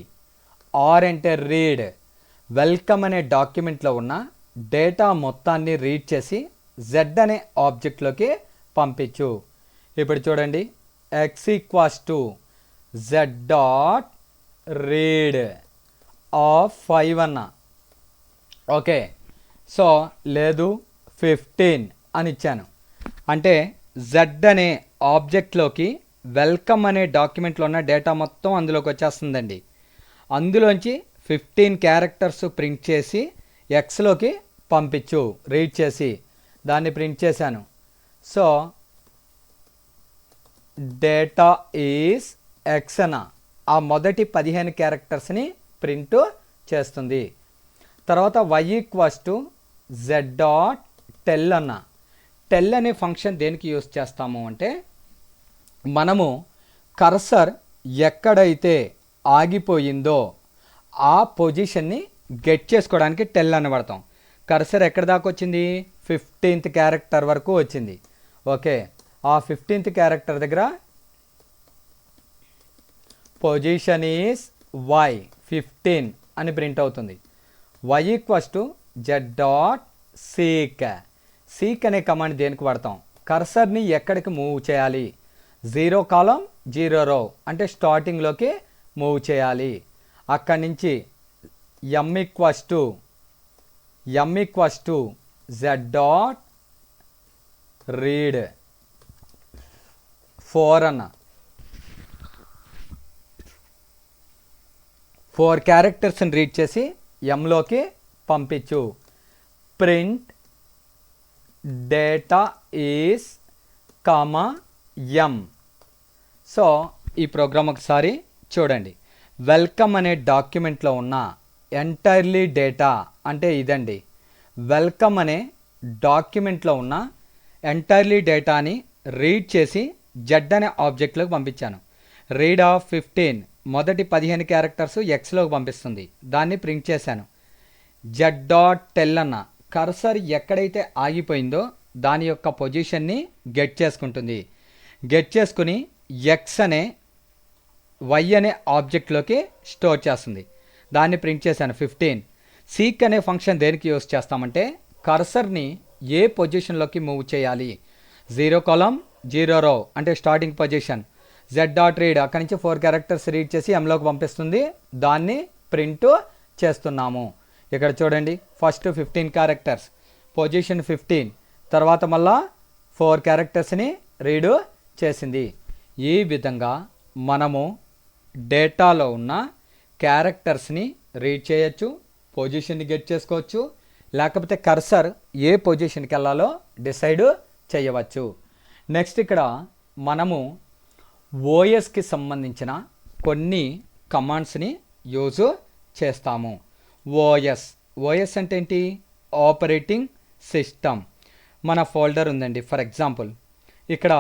R అంటే రీడ్. వెల్కమ్ అనే డాక్యుమెంట్లో ఉన్న డేటా మొత్తాన్ని రీడ్ చేసి జెడ్ అనే ఆబ్జెక్ట్లోకి పంపించు. ఇప్పుడు చూడండి, X equals to Z dot read of 5 అన్న. ఓకే, సో లేదు 15 అని ఇచ్చాను. అంటే జెడ్ అనే ఆబ్జెక్ట్లోకి వెల్కమ్ అనే డాక్యుమెంట్లో ఉన్న డేటా మొత్తం అందులోకి వచ్చేస్తుందండి. అందులోంచి 15 క్యారెక్టర్స్ ప్రింట్ చేసి ఎక్స్లోకి పంపించు, రీడ్ చేసి. దాన్ని ప్రింట్ చేశాను. సో డేటా ఈజ్ ఎక్స్ అన్న ఆ మొదటి 15 క్యారెక్టర్స్ని ప్రింట్ చేస్తుంది. తర్వాత y equals to Z dot tell అన్న. టెల్ అనే ఫంక్షన్ దేనికి యూస్ చేస్తాము అంటే, మనము కర్సర్ ఎక్కడైతే ఆగిపోయిందో ఆ పొజిషన్ని గెట్ చేసుకోవడానికి టెల్ అని వాడతాం. కర్సర్ ఎక్కడ దాకా వచ్చింది, 15th క్యారెక్టర్ వరకు వచ్చింది. ఓకే, ఆ 15th క్యారెక్టర్ దగ్గర పొజిషన్ ఈజ్ y 15 అని ప్రింట్ అవుతుంది. y equals to Z dot seek. Seek అనే కమాండ్ దేనికి వాడతాం, కర్సర్ని ఎక్కడికి మూవ్ చేయాలి, 0 కాలం 0 రో అంటే స్టార్టింగ్లోకి మూవ్ చేయాలి. అక్కడి నుంచి m equals to Z dot read 4 అన్న. 4 క్యారెక్టర్స్ని రీడ్ చేసి ఎంలోకి పంపించు. Print data is comma M. So ఈ ప్రోగ్రామ్ ఒకసారి చూడండి. వెల్కమ్ అనే డాక్యుమెంట్లో ఉన్న ఎంటైర్లీ డేటా అంటే ఇదండి. వెల్కమ్ అనే డాక్యుమెంట్లో ఉన్న ఎంటైర్లీ డేటాని రీడ్ చేసి జెడ్ అనే ఆబ్జెక్ట్లోకి పంపించాను. రీడ్ ఆఫ్ 15 మొదటి 15 క్యారెక్టర్స్ ఎక్స్లోకి పంపిస్తుంది. దాన్ని ప్రింట్ చేశాను. జెడ్ డాట్ టెల్ అన్న కర్సర్ ఎక్కడైతే ఆగిపోయిందో దాని యొక్క పొజిషన్ని గెట్ చేసుకుంటుంది. గెట్ చేసుకుని ఎక్స్ అనే వై అనే ఆబ్జెక్ట్లోకి స్టోర్ చేస్తుంది. దాన్ని ప్రింట్ చేశాను 15. సీక్ అనే ఫంక్షన్ దేనికి యూస్ చేస్తామంటే కర్సర్ని ఏ పొజిషన్లోకి మూవ్ చేయాలి. 0 కాలమ్ 0 రో అంటే స్టార్టింగ్ పొజిషన్. z.read అక్కడి నుంచి 4 క్యారెక్టర్స్ రీడ్ చేసి ఎంలోకి పంపిస్తుంది. దాన్ని ప్రింట్ చేస్తున్నాము. ఇక్కడ చూడండి ఫస్ట్ 15 క్యారెక్టర్స్ పొజిషన్ 15, తర్వాత మళ్ళా 4 క్యారెక్టర్స్ని రీడ్ చేసింది. ఈ విధంగా మనము డేటాలో ఉన్న క్యారెక్టర్స్ని రీడ్ చేయొచ్చు, పొజిషన్ని గెట్ చేసుకోవచ్చు, లేకపోతే కర్సర్ ఏ పొజిషన్కి వెళ్ళాలో డిసైడ్ చేయవచ్చు. నెక్స్ట్ ఇక్కడ మనము ఓఎస్కి సంబంధించిన కొన్ని కమాండ్స్ని యూజ్ చేస్తాము. ఓఎస్ అంటే ఏంటి? Operating system. మన ఫోల్డర్ ఉందండి. ఫర్ ఎగ్జాంపుల్ ఇక్కడ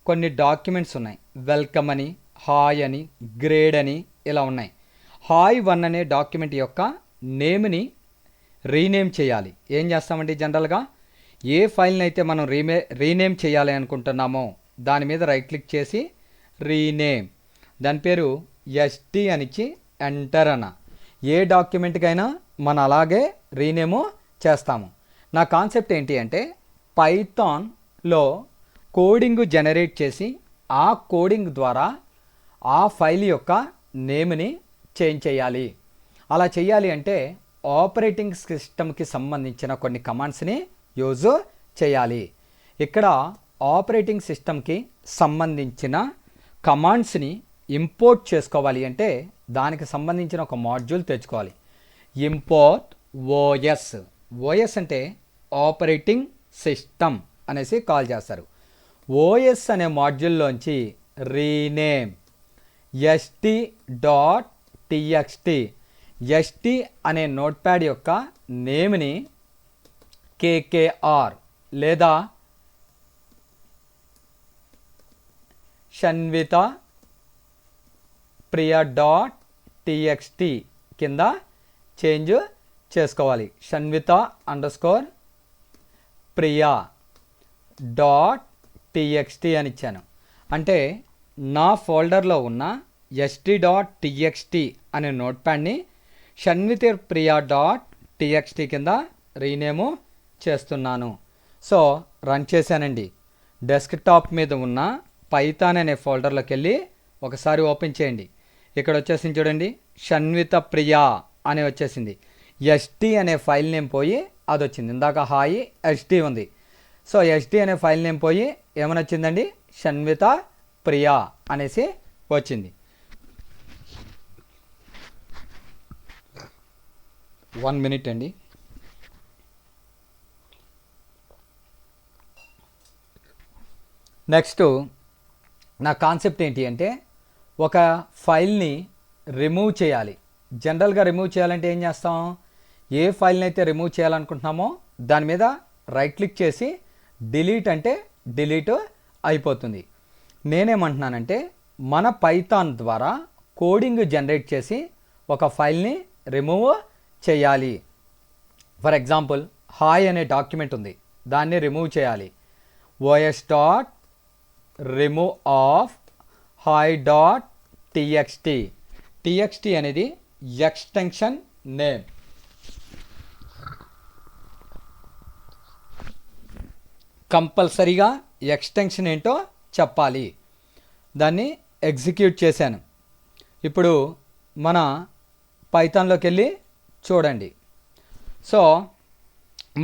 కొన్ని డాక్యుమెంట్స్ ఉన్నాయి. వెల్కమ్ అని, హాయ్ అని, గ్రేడ్ అని ఇలా ఉన్నాయి. హాయ్ 1 అనే డాక్యుమెంట్ యొక్క నేమ్ని రీనేమ్ చేయాలి. ఏం చేస్తామండి? జనరల్గా ఏ ఫైల్ని అయితే మనం రీనేమ్ చేయాలి అనుకుంటున్నామో దాని మీద రైట్ క్లిక్ చేసి రీనేమ్, దాని పేరు ఎస్టీ అనిచ్చి ఎంటర్ అన్న. ఏ డాక్యుమెంట్కైనా మనం అలాగే రీనేము చేస్తాము. నా కాన్సెప్ట్ ఏంటి అంటే పైథాన్లో కోడింగ్ జనరేట్ చేసి ఆ కోడింగ్ ద్వారా ఆ ఫైల్ యొక్క నేమ్ని చేంజ్ చేయాలి. అలా చేయాలి అంటే ఆపరేటింగ్ సిస్టమ్కి సంబంధించిన కొన్ని కమాండ్స్ని యూజ్ చేయాలి. ఇక్కడ ఆపరేటింగ్ సిస్టమ్కి సంబంధించిన కమాండ్స్ని ఇంపోర్ట్ చేసుకోవాలి అంటే దానికి సంబంధించిన ఒక మాడ్యూల్ తెచ్చుకోవాలి. Import OS. ఓఎస్ అంటే ఆపరేటింగ్ సిస్టమ్ అనేసి కాల్ చేస్తారు. ఓఎస్ అనే మాడ్యూల్లోంచి రీనేమ్ st.txt. st అనే నోట్ప్యాడ్ యొక్క నేమ్ని KKR లేదా షన్విత ప్రియ.txt కింద చేంజ్ చేసుకోవాలి. షన్విత _ప్రియ.txt అని ఇచ్చాను. అంటే నా ఫోల్డర్లో ఉన్న st.txt అనే నోట్ప్యాడ్ని షన్విత ప్రియ.txt కింద రీనేము చేస్తున్నాను. సో రన్ చేశానండి. డెస్క్టాప్ మీద ఉన్న పైథాన్ అనే ఫోల్డర్లోకి వెళ్ళి ఒకసారి ఓపెన్ చేయండి. ఇక్కడ వచ్చేసింది చూడండి, షన్విత ప్రియా అని వచ్చేసింది. ఎస్టీ అనే ఫైల్ నేమ్ పోయి అది వచ్చింది. ఇందాక హాయి ఎస్టీ ఉంది. సో ఎస్టీ అనే ఫైల్ నేమ్ పోయి ఏమని వచ్చిందండి? షన్విత ప్రియా అనేసి వచ్చింది. 1 minute అండి. నెక్స్ట్ నా కాన్సెప్ట్ ఏంటి అంటే ఒక ఫైల్ని రిమూవ్ చేయాలి. జనరల్గా రిమూవ్ చేయాలంటే ఏం చేస్తాం? ఏ ఫైల్ని అయితే రిమూవ్ చేయాలనుకుంటున్నామో దాని మీద రైట్ క్లిక్ చేసి డిలీట్ అంటే డిలీట్ అయిపోతుంది. నేనేమంటున్నానంటే మన పైథాన్ ద్వారా కోడింగ్ జనరేట్ చేసి ఒక ఫైల్ని రిమూవ్ చేయాలి. ఫర్ ఎగ్జాంపుల్ హాయ్ అనే డాక్యుమెంట్ ఉంది, దాన్ని రిమూవ్ చేయాలి. os.remove of hi.txt. txt అనేది ఎక్స్టెన్షన్ నేమ్. కంపల్సరీగా ఎక్స్టెన్షన్ ఏంటో చెప్పాలి. దాన్ని ఎగ్జిక్యూట్ చేశాను. ఇప్పుడు మన పైథాన్లోకి వెళ్ళి చూడండి. సో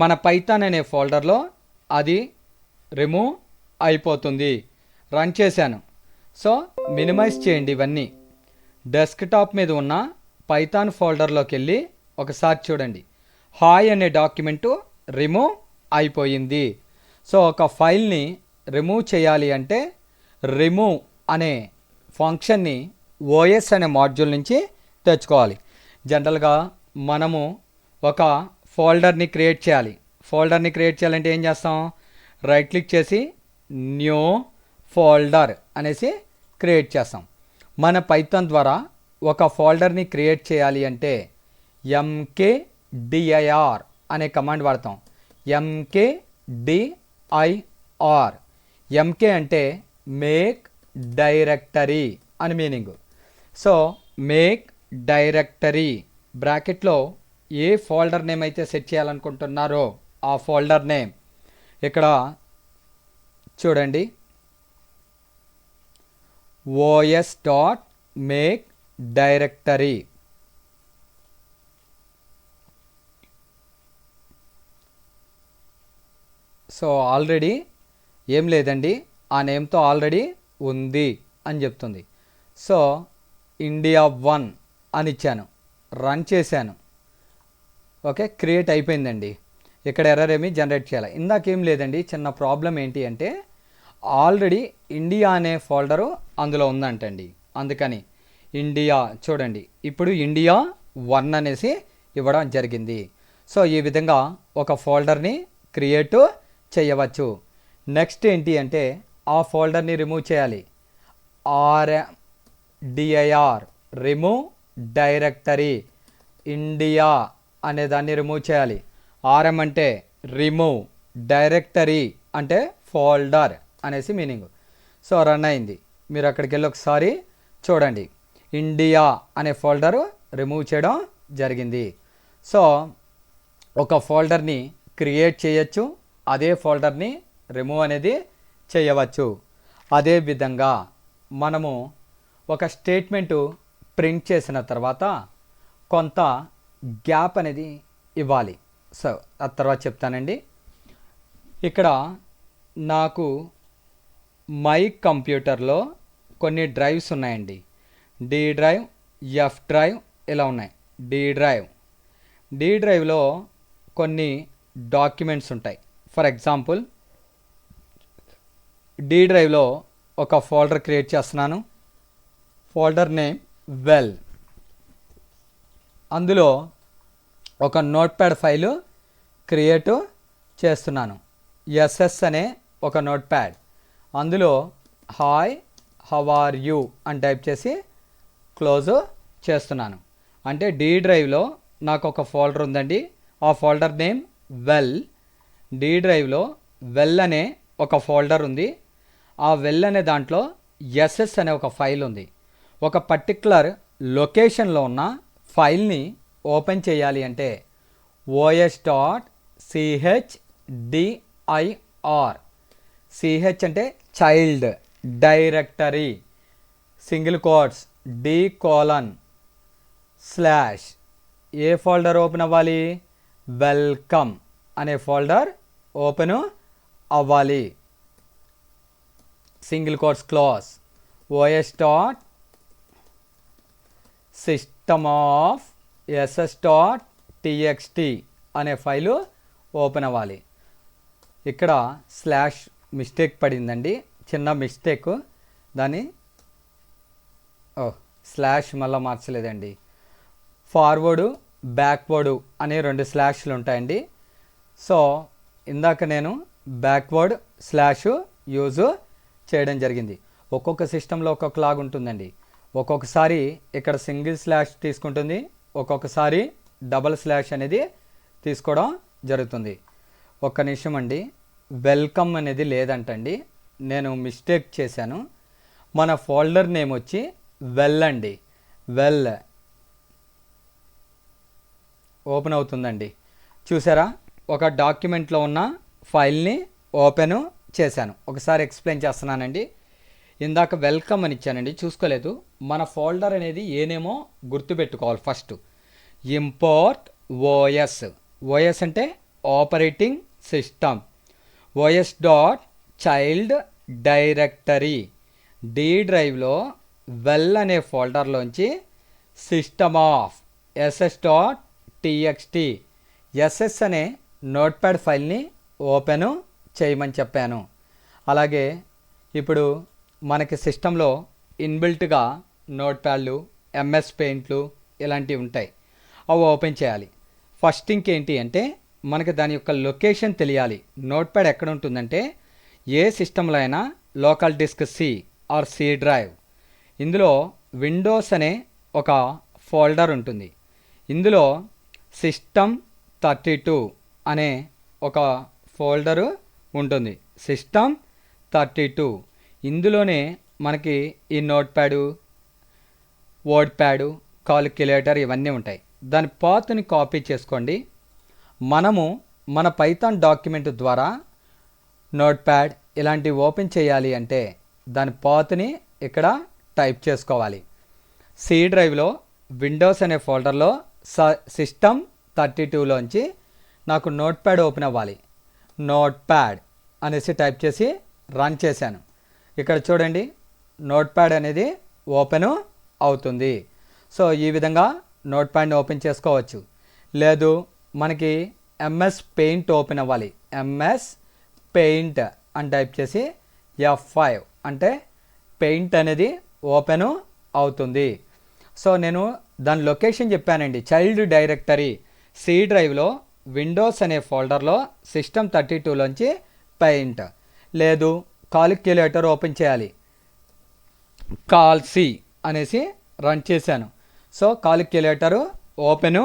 మన పైథాన్ అనే ఫోల్డర్లో అది రిమూవ్ అయిపోతుంది. రన్ చేశాను. సో మినిమైజ్ చేయండి ఇవన్నీ. డెస్క్టాప్ మీద ఉన్న పైథాన్ ఫోల్డర్లోకి వెళ్ళి ఒకసారి చూడండి. హాయ్ అనే డాక్యుమెంటు రిమూవ్ అయిపోయింది. సో ఒక ఫైల్ని రిమూవ్ చేయాలి అంటే రిమూవ్ అనే ఫంక్షన్ని ఓఎస్ అనే మాడ్యూల్ నుంచి తెచ్చుకోవాలి. జనరల్గా మనము ఒక ఫోల్డర్ని క్రియేట్ చేయాలి. ఫోల్డర్ని క్రియేట్ చేయాలంటే ఏం చేస్తాం? రైట్ క్లిక్ చేసి న్యూ ఫోల్డర్ అనేసి క్రియేట్ చేస్తాం. మన పైథాన్ ద్వారా ఒక ఫోల్డర్ని క్రియేట్ చేయాలి అంటే mkdir అనే కమాండ్ వాడతాం. mkdir. mk అంటే మేక్ డైరెక్టరీ అని మీనింగ్. సో మేక్ డైరెక్టరీ బ్రాకెట్లో ఏ ఫోల్డర్ నేమ్ అయితే సెట్ చేయాలనుకుంటున్నారో ఆ ఫోల్డర్ నేమ్ ఇక్కడ చూడండి, os.make డైరెక్టరీ. సో ఆల్రెడీ ఏం లేదండి, ఆ నేమ్తో ఆల్రెడీ ఉంది అని చెప్తుంది. సో India1 అని ఇచ్చాను, రన్ చేశాను. ఓకే, క్రియేట్ అయిపోయిందండి. ఇక్కడ ఎర్రర్ ఏమి జనరేట్ చేయాలి. ఇందాకేం లేదండి, చిన్న ప్రాబ్లం ఏంటి అంటే ఆల్రెడీ ఇండియా అనే ఫోల్డరు అందులో ఉందంటండి. అందుకని ఇండియా చూడండి, ఇప్పుడు India1 అనేసి ఇవ్వడం జరిగింది. సో ఈ విధంగా ఒక ఫోల్డర్ని క్రియేట్ చేయవచ్చు. నెక్స్ట్ ఏంటి అంటే ఆ ఫోల్డర్ని రిమూవ్ చేయాలి. RMDIR రిమూవ్ డైరెక్టరీ ఇండియా అనే దాన్ని రిమూవ్ చేయాలి. RM అంటే రిమూవ్, డైరెక్టరీ అంటే ఫోల్డర్ అనేసి మీనింగ్. సో రన్ అయింది. మీరు అక్కడికి వెళ్ళి ఒకసారి చూడండి, ఇండియా అనే ఫోల్డరు రిమూవ్ చేయడం జరిగింది. సో ఒక ఫోల్డర్ని క్రియేట్ చేయొచ్చు, అదే ఫోల్డర్ని రిమూవ్ అనేది చేయవచ్చు. అదేవిధంగా మనము ఒక స్టేట్మెంటు ప్రింట్ చేసిన తర్వాత కొంత గ్యాప్ అనేది ఇవ్వాలి. సో ఆ తర్వాత చెప్తానండి. ఇక్కడ నాకు మై కంప్యూటర్లో కొన్ని డ్రైవ్స్ ఉన్నాయండి. డి డ్రైవ్, ఎఫ్ డ్రైవ్ ఇలా ఉన్నాయి. డి డ్రైవ్లో కొన్ని డాక్యుమెంట్స్ ఉంటాయి. ఫర్ ఎగ్జాంపుల్ డి డ్రైవ్లో ఒక ఫోల్డర్ క్రియేట్ చేస్తున్నాను. Folder name well. అందులో ఒక నోట్ప్యాడ్ ఫైలు క్రియేట్ చేస్తున్నాను. ఎస్ఎస్ అనే ఒక నోట్ప్యాడ్, అందులో హాయ్ హౌ ఆర్ యూ అని టైప్ చేసి క్లోజ్ చేస్తున్నాను. అంటే డి డ్రైవ్లో నాకు ఒక ఫోల్డర్ ఉందండి. ఆ ఫోల్డర్ నేమ్ వెల్. డి డ్రైవ్లో వెల్ అనే ఒక ఫోల్డర్ ఉంది. ఆ వెల్ అనే దాంట్లో ఎస్ఎస్ అనే ఒక ఫైల్ ఉంది. ఒక పర్టిక్యులర్ లొకేషన్లో ఉన్న ఫైల్ని ఓపెన్ చేయాలి అంటే os.chdir, సిహెచ్ అంటే child, directory, single quotes, d:/. ఏ ఫోల్డర్ ఓపెన్ అవ్వాలి? వెల్కమ్ అనే ఫోల్డర్ ఓపెన్ అవ్వాలి. Single quotes close. os.system.ss.txt అనే ఫైలు ఓపెన్ అవ్వాలి. ఇక్కడ స్లాష్ మిస్టేక్ పడిందండి, చిన్న మిస్టేక్. దాన్ని స్లాష్ మళ్ళీ మార్చలేదండి. ఫార్వర్డు, బ్యాక్వర్డు అనే 2 స్లాష్లు ఉంటాయండి. సో ఇందాక నేను బ్యాక్వర్డ్ స్లాష్ యూజ్ చేయడం జరిగింది. ఒక్కొక్క సిస్టంలో ఒక్కొక్కలాగా ఉంటుందండి. ఒక్కొక్కసారి ఇక్కడ సింగిల్ స్లాష్ తీసుకుంటుంది, ఒక్కొక్కసారి డబల్ స్లాష్ అనేది తీసుకోవడం జరుగుతుంది. ఒక్క నిమిషం అండి, వెల్కమ్ అనేది లేదంటండి, నేను మిస్టేక్ చేశాను. మన ఫోల్డర్ నేమ్ వచ్చి వెల్ అండి. వెల్ ఓపెన్ అవుతుందండి. చూసారా, ఒక డాక్యుమెంట్లో ఉన్న ఫైల్ని ఓపెన్ చేశాను. ఒకసారి ఎక్స్ప్లెయిన్ చేస్తున్నానండి. ఇందాక వెల్కమ్ అని ఇచ్చానండి, చూసుకోలేదు. మన ఫోల్డర్ అనేది ఏనేమో గుర్తుపెట్టుకోవాలి. First import OS. ఓఎస్ అంటే operating system. os.child directory. D డ్రైవ్లో వెల్ అనే ఫోల్డర్లోంచి సిస్టమ్ ఆఫ్ ss.txt ఎస్ఎస్ అనే నోట్ప్యాడ్ ఫైల్ని ఓపెన్ చేయమని చెప్పాను. అలాగే ఇప్పుడు మనకి సిస్టంలో ఇన్బిల్ట్గా నోట్ప్యాడ్లు, ఎంఎస్ పెయింట్లు ఇలాంటివి ఉంటాయి. అవి ఓపెన్ చేయాలి. ఫస్ట్ ఇంకేంటి అంటే మనకి దాని యొక్క లొకేషన్ తెలియాలి. నోట్ప్యాడ్ ఎక్కడ ఉంటుందంటే ఏ సిస్టంలో అయినా local disk C or C drive. ఇందులో విండోస్ అనే ఒక ఫోల్డర్ ఉంటుంది. ఇందులో system32 అనే ఒక ఫోల్డరు ఉంటుంది. system32 ఇందులోనే మనకి ఈ నోట్ప్యాడు, వర్డ్ ప్యాడు, కాలిక్యులేటర్ ఇవన్నీ ఉంటాయి. దాని పాత్ని కాపీ చేసుకోండి. మనము మన పైథాన్ డాక్యుమెంట్ ద్వారా నోట్ ప్యాడ్ ఇలాంటివి ఓపెన్ చేయాలి అంటే దాని పాత్ని ఇక్కడ టైప్ చేసుకోవాలి. సి డ్రైవ్లో విండోస్ అనే ఫోల్డర్లో సిస్టమ్ 32లోంచి నాకు నోట్ ప్యాడ్ ఓపెన్ అవ్వాలి. నోట్ ప్యాడ్ అనేసి టైప్ చేసి రన్ చేశాను. ఇక్కడ చూడండి నోట్ ప్యాడ్ అనేది ఓపెన్ అవుతుంది. సో ఈ విధంగా నోట్ ప్యాడ్ని ఓపెన్ చేసుకోవచ్చు. లేదు మనకి ఎంఎస్ పెయింట్ ఓపెన్ అవ్వాలి. ఎంఎస్ పెయింట్ అని టైప్ చేసి F5 అంటే పెయింట్ అనేది ఓపెన్ అవుతుంది. సో నేను దాని లొకేషన్ చెప్పానండి. చైల్డ్ డైరెక్టరీ సి డ్రైవ్లో విండోస్ అనే ఫోల్డర్లో సిస్టమ్ 32లోంచి పెయింట్. లేదు కాలిక్యులేటర్ ఓపెన్ చేయాలి. కాల్ సి అనేసి రన్ చేశాను. సో కాలిక్యులేటరు ఓపెన్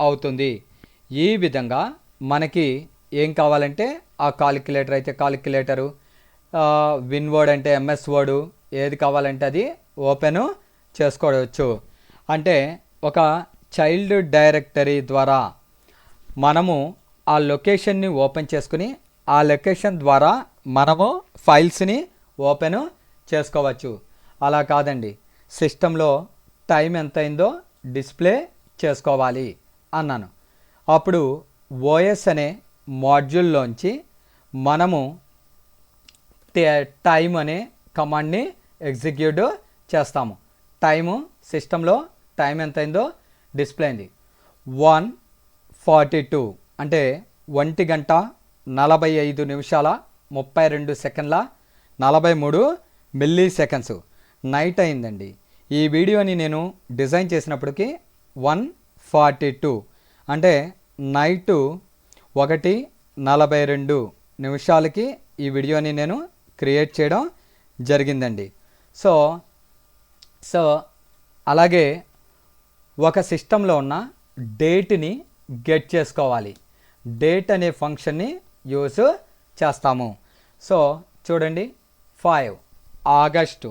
అవుతుంది. ఈ విధంగా మనకి ఏం కావాలంటే ఆ కాలిక్యులేటర్ అయితే కాలిక్యులేటరు, విన్ వర్డ్ అంటే ఎంఎస్ వర్డ్, ఏది కావాలంటే అది ఓపెన్ చేసుకోవచ్చు. అంటే ఒక చైల్డ్ డైరెక్టరీ ద్వారా మనము ఆ లొకేషన్ని ఓపెన్ చేసుకుని ఆ లొకేషన్ ద్వారా మనము ఫైల్స్ని ఓపెన్ చేసుకోవచ్చు. అలా కాదండి, సిస్టంలో టైం ఎంత అయిందో డిస్ప్లే చేసుకోవాలి అన్నాను. అప్పుడు ఓఎస్ అనే మాడ్యూల్లోంచి మనము టైం అనే కమాండ్ని ఎగ్జిక్యూట్ చేస్తాము. టైము సిస్టంలో టైం ఎంత అయిందో డిస్ప్లే అయింది. 1:42 అంటే 1:45:32 మిల్లీ సెకండ్స్ నైట్ అయిందండి. ఈ వీడియోని నేను డిజైన్ చేసినప్పటికీ 1:42 అంటే నైటు 1:42 ఈ వీడియోని నేను క్రియేట్ చేయడం జరిగిందండి. సో అలాగే ఒక సిస్టంలో ఉన్న డేట్ని గెట్ చేసుకోవాలి. డేట్ అనే ఫంక్షన్ని యూస్ చేస్తాము. సో చూడండి 5 ఆగస్టు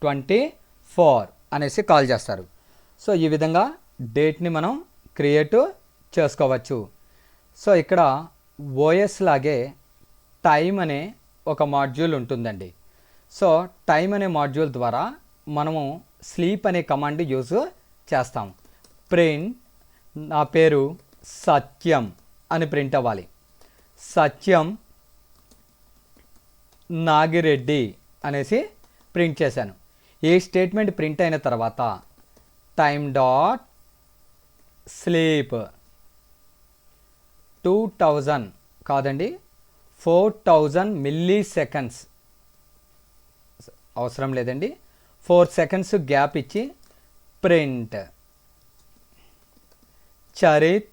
24 అనేసి కాల్ చేస్తారు. సో ఈ విధంగా డేట్ని మనం క్రియేట్ చేసుకోవచ్చు. సో ఇక్కడ ఓఎస్ లాగే టైం అనే ఒక మాడ్యూల్ ఉంటుందండి. సో టైం అనే మాడ్యూల్ ద్వారా మనము స్లీప్ అనే కమాండ్ యూజ్ చేస్తాం. ప్రింట్ నా పేరు సత్యం అని ప్రింట్ అవ్వాలి. సత్యం నాగిరెడ్డి అనేసి ప్రింట్ చేశాను. ఈ స్టేట్మెంట్ ప్రింట్ అయిన తర్వాత టైమ్ డాట్ స్లీప్ 2000 కాదండి 4000 మిల్లీ సెకండ్స్ అవసరం లేదండి, 4 సెకండ్స్ గ్యాప్ ఇచ్చి ప్రింట్ చరిత్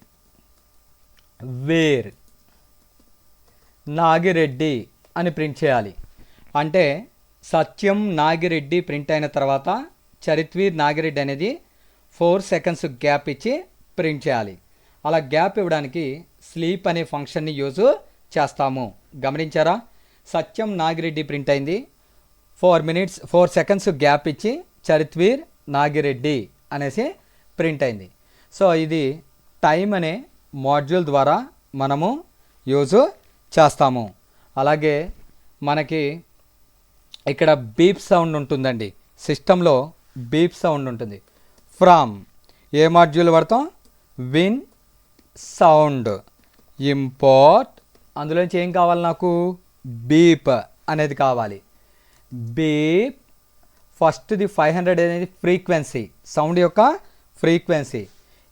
వీర్ నాగిరెడ్డి అని ప్రింట్ చేయాలి. అంటే సత్యం నాగిరెడ్డి ప్రింట్ అయిన తర్వాత చరిత్వీర్ నాగిరెడ్డి అనేది 4 సెకండ్స్ గ్యాప్ ఇచ్చి ప్రింట్ చేయాలి. అలా గ్యాప్ ఇవ్వడానికి స్లీప్ అనే ఫంక్షన్ని యూజ్ చేస్తాము. గమనించారా? సత్యం నాగిరెడ్డి ప్రింట్ అయింది, 4 సెకండ్స్ గ్యాప్ ఇచ్చి చరిత్వీర్ నాగిరెడ్డి అనేసి ప్రింట్ అయింది. సో ఇది టైం అనే మాడ్యూల్ ద్వారా మనము యూజ్ చేస్తాము. అలాగే మనకి ఇక్కడ బీప్ సౌండ్ ఉంటుందండి. సిస్టంలో బీప్ సౌండ్ ఉంటుంది. ఫ్రమ్ ఏ మాడ్యూల్ వాడతాం? Win sound import. అందులోంచి ఏం కావాలి నాకు? బీప్ అనేది కావాలి. బీప్ ఫస్ట్ది 500 అనేది ఫ్రీక్వెన్సీ, సౌండ్ యొక్క ఫ్రీక్వెన్సీ.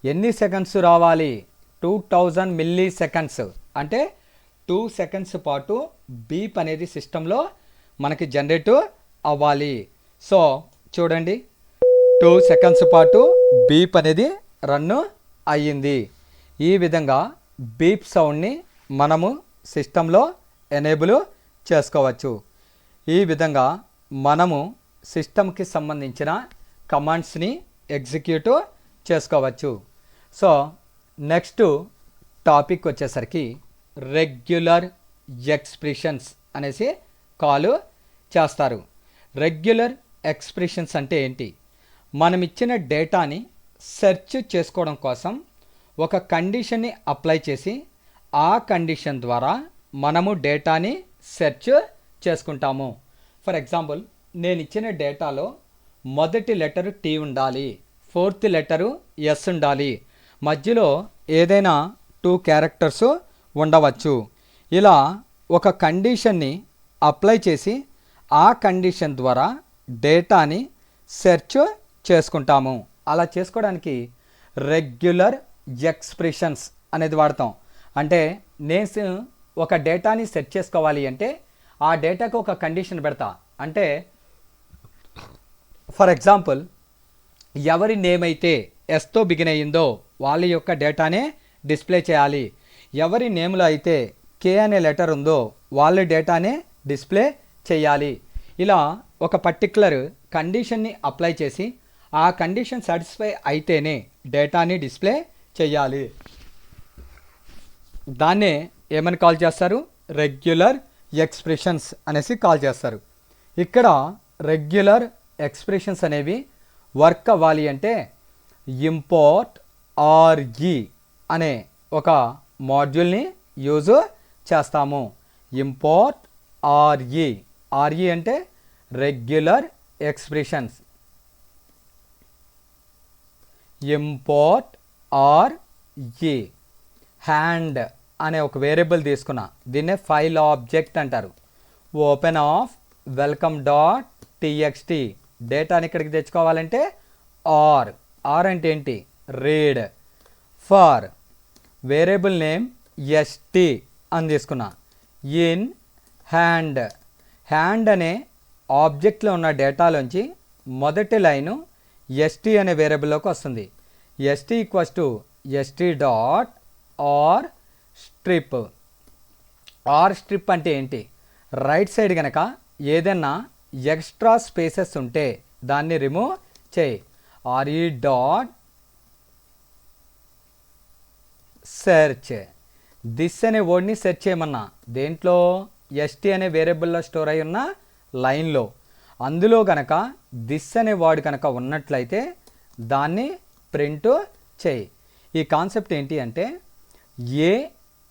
ఎన్ని సెకండ్స్ రావాలి? 2000 మిల్లీ సెకండ్స్ అంటే 2 సెకండ్స్ పాటు బీప్ అనేది సిస్టంలో మనకి జనరేట్ అవ్వాలి. సో చూడండి 2 సెకండ్స్ పాటు బీప్ అనేది రన్ అయ్యింది. ఈ విధంగా బీప్ సౌండ్ని మనము సిస్టంలో ఎనేబుల్ చేసుకోవచ్చు. ఈ విధంగా మనము సిస్టమ్కి సంబంధించిన కమాండ్స్ని ఎగ్జిక్యూట్ చేసుకోవచ్చు. సో నెక్స్ట్ టాపిక్ వచ్చేసరికి రెగ్యులర్ ఎక్స్ప్రెషన్స్ అనేసి కాల్ చేస్తారు. రెగ్యులర్ ఎక్స్ప్రెషన్స్ అంటే ఏంటి? మనం ఇచ్చిన డేటాని సెర్చ్ చేసుకోవడం కోసం ఒక కండిషన్ని అప్లై చేసి ఆ కండిషన్ ద్వారా మనము డేటాని సెర్చ్ చేసుకుంటాము. ఫర్ ఎగ్జాంపుల్, నేను ఇచ్చిన డేటాలో మొదటి లెటరు టీ ఉండాలి, ఫోర్త్ లెటరు ఎస్ ఉండాలి, మధ్యలో ఏదైనా 2 క్యారెక్టర్స్ ఉండవచ్చు. ఇలా ఒక కండిషన్ని అప్లై చేసి ఆ కండిషన్ ద్వారా డేటాని సెర్చ్ చేసుకుంటాము. అలా చేసుకోవడానికి రెగ్యులర్ ఎక్స్ప్రెషన్స్ అనేది వాడతాం. అంటే నేను ఒక డేటాని సెర్చ్ చేసుకోవాలి అంటే ఆ డేటాకు ఒక కండిషన్ పెడతా. అంటే ఫర్ ఎగ్జాంపుల్, ఎవరి నేమ్ అయితే ఎస్తో బిగిన్ అయ్యిందో వాళ్ళ యొక్క డేటానే డిస్ప్లే చేయాలి. ఎవరి నేమ్లో అయితే కే అనే లెటర్ ఉందో వాళ్ళ డేటానే డిస్ప్లే చేయాలి. ఇలా ఒక పర్టిక్యులర్ కండిషన్ని అప్లై చేసి ఆ కండిషన్ సాటిస్ఫై అయితేనే డేటాని డిస్ప్లే చేయాలి. దాన్నే ఏమని కాల్ చేస్తారు? రెగ్యులర్ ఎక్స్ప్రెషన్స్ అనేసి కాల్ చేస్తారు. ఇక్కడ రెగ్యులర్ ఎక్స్ప్రెషన్స్ అనేవి వర్క్ అవ్వాలి అంటే ఇంపోర్ట్ ఆర్ఈ అనే ఒక మాడ్యూల్ని యూజ్ చేస్తాము. Import RE. ఆర్ఈ అంటే regular expressions. Import RE. Hand అనే ఒక వేరియబుల్ తీసుకున్నా, దీన్నే ఫైల్ ఆబ్జెక్ట్ అంటారు. Open of welcome dot TXT. డేటాని ఇక్కడికి తెచ్చుకోవాలంటే ఆర్. ఆర్ అంటే ఏంటి? Read. For variable name ST అని తీసుకున్నా. In hand. హ్యాండ్ అనే ఆబ్జెక్ట్లో ఉన్న డేటాలోంచి మొదటి లైను ఎస్టీ అనే వేరియబుల్లోకి వస్తుంది. ST equals to ST dot R strip. R strip అంటే ఏంటి? రైట్ సైడ్ కనుక ఏదైనా ఎక్స్ట్రా స్పేసెస్ ఉంటే దాన్ని రిమూవ్ చేయి. RE dot search. దిస్ అనే వర్డ్ని సెర్చ్ చేయమన్నా. దేంట్లో? ఎస్టీ అనే వేరియబుల్లో స్టోర్ అయి ఉన్న లైన్లో. అందులో కనుక దిస్ అనే వర్డ్ కనుక ఉన్నట్లయితే దాన్ని ప్రింట్ చేయి. ఈ కాన్సెప్ట్ ఏంటి అంటే, ఏ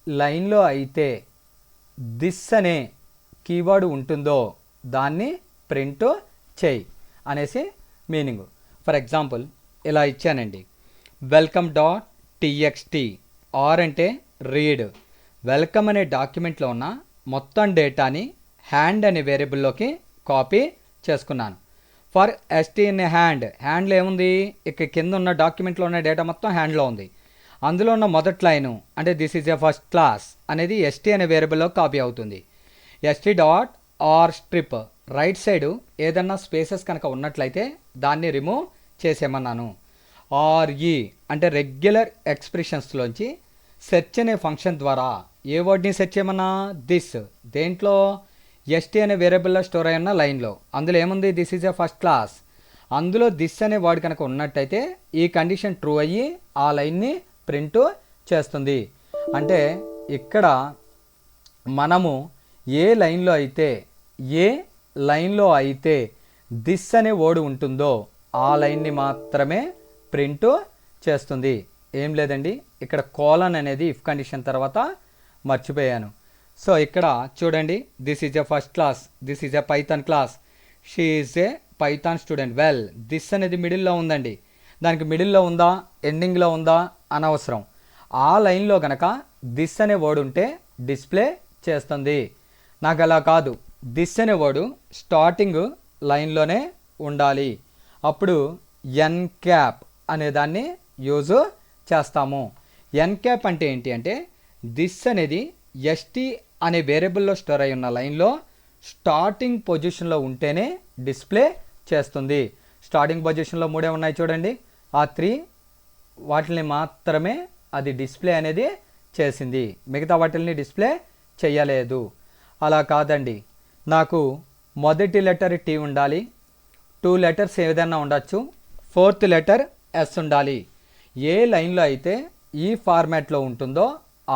లైన్లో అయితే దిస్ అనే కీవర్డ్ ఉంటుందో దాన్ని ప్రింట్ చేయి అనేసి మీనింగ్. ఫర్ ఎగ్జాంపుల్ ఇలా ఇచ్చానండి, వెల్కమ్ డాట్ టీఎక్స్టీ. ఆర్ అంటే రీడ్. వెల్కమ్ అనే డాక్యుమెంట్లో ఉన్న మొత్తం డేటాని హ్యాండ్ అనే వేరియబుల్లోకి కాపీ చేసుకున్నాను. For ST in hand. హ్యాండ్లో ఏముంది? ఇక్కడ కింద ఉన్న డాక్యుమెంట్లో ఉన్న డేటా మొత్తం హ్యాండ్లో ఉంది. అందులో ఉన్న మొదటి లైను అంటే this is a first class అనేది ఎస్టీ అనే వేరియబుల్లో కాపీ అవుతుంది. ST dot R strip. Right side ఏదన్నా స్పేసెస్ కనుక ఉన్నట్లయితే దాన్ని రిమూవ్ చేసేమన్నాను. ఆర్ఈ అంటే రెగ్యులర్ ఎక్స్ప్రెషన్స్లోంచి సెర్చ్ అనే ఫంక్షన్ ద్వారా ఏ వర్డ్ని సెర్చ్ చేయమన్నా? దిస్. దేంట్లో? ఎస్టీ అనే వేరియబుల్లో స్టోర్ అయి ఉన్న లైన్లో. అందులో ఏముంది? This is a first class. అందులో దిస్ అనే వర్డ్ కనుక ఉన్నట్టయితే ఈ కండిషన్ ట్రూ అయ్యి ఆ లైన్ని ప్రింట్ చేస్తుంది. అంటే ఇక్కడ మనము ఏ లైన్లో అయితే దిస్ అనే వర్డ్ ఉంటుందో ఆ లైన్ని మాత్రమే ప్రింట్ చేస్తుంది. ఏం లేదండి, ఇక్కడ కోలన్ అనేది ఇఫ్ కండిషన్ తర్వాత మర్చిపోయాను. సో ఇక్కడ చూడండి, this is a first class, this is a Python class, she is a Python student. Well, this అనేది మిడిల్లో ఉందండి. దానికి మిడిల్లో ఉందా ఎండింగ్లో ఉందా అనవసరం. ఆ లైన్లో కనుక దిస్ అనే వర్డ్ ఉంటే డిస్ప్లే చేస్తుంది. నాకు అలా కాదు, దిస్ అనే వర్డ్ స్టార్టింగ్ లైన్లోనే ఉండాలి. అప్పుడు ఎన్ క్యాప్ అనే దాన్ని యూజ్ చేస్తాము. ఎన్ క్యాప్ అంటే ఏంటి అంటే, దిస్ అనేది ఎస్టీ అనే వేరియబుల్లో స్టోర్ అయి ఉన్న లైన్లో స్టార్టింగ్ పొజిషన్లో ఉంటేనే డిస్ప్లే చేస్తుంది. స్టార్టింగ్ పొజిషన్లో 3 ఉన్నాయి చూడండి, ఆ 3 వాటిని మాత్రమే అది డిస్ప్లే అనేది చేసింది, మిగతా వాటిని డిస్ప్లే చేయలేదు. అలా కాదండి, నాకు మొదటి లెటర్ టీ ఉండాలి, 2 లెటర్స్ ఏదైనా ఉండొచ్చు, 4th లెటర్ ఎస్ ఉండాలి. ఏ లైన్లో అయితే ఈ ఫార్మాట్లో ఉంటుందో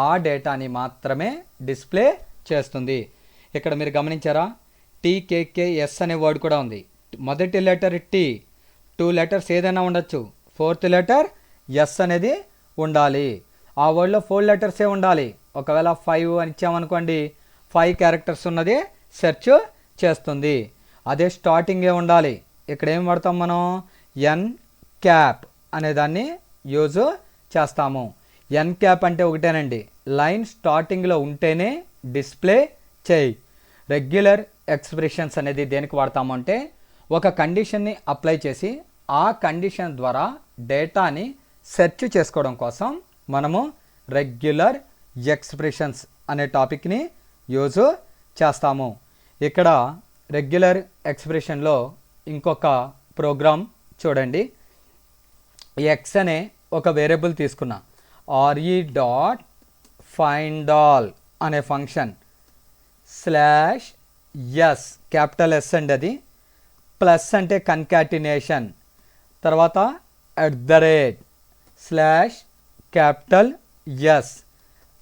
ఆ డేటాని మాత్రమే డిస్ప్లే చేస్తుంది. ఇక్కడ మీరు గమనించారా, టీకేకేఎస్ అనే వర్డ్ కూడా ఉంది. మొదటి లెటర్ టీ, 2 లెటర్స్ ఏదైనా ఉండొచ్చు, 4th లెటర్ ఎస్ అనేది ఉండాలి. ఆ వర్డ్లో 4 లెటర్సే ఉండాలి. ఒకవేళ 5 అని ఇచ్చామనుకోండి, 5 క్యారెక్టర్స్ ఉన్నది సెర్చ్ చేస్తుంది. అదే స్టార్టింగే ఉండాలి. ఇక్కడ ఏం వాడతాం మనం? ఎన్ క్యాప్ అనేదాన్ని యూజ్ చేస్తాము. ఎన్ క్యాప్ అంటే ఒకటేనండి, లైన్ స్టార్టింగ్లో ఉంటేనే డిస్ప్లే చేయి. రెగ్యులర్ ఎక్స్ప్రెషన్స్ అనేది దేనికి వాడతాము అంటే, ఒక కండిషన్ని అప్లై చేసి ఆ కండిషన్ ద్వారా డేటాని సెర్చ్ చేసుకోవడం కోసం మనము రెగ్యులర్ ఎక్స్ప్రెషన్స్ అనే టాపిక్ని యూజ్ చేస్తాము. ఇక్కడ రెగ్యులర్ ఎక్స్ప్రెషన్లో ఇంకొక ప్రోగ్రామ్ చూడండి. ఎక్స్ అనే ఒక వేరియబుల్ తీసుకున్నా. re.findAll అనే ఫంక్షన్ /s క్యాపిటల్ ఎస్ అండి, అది ప్లస్ అంటే కన్కాటినేషన్, తర్వాత @/S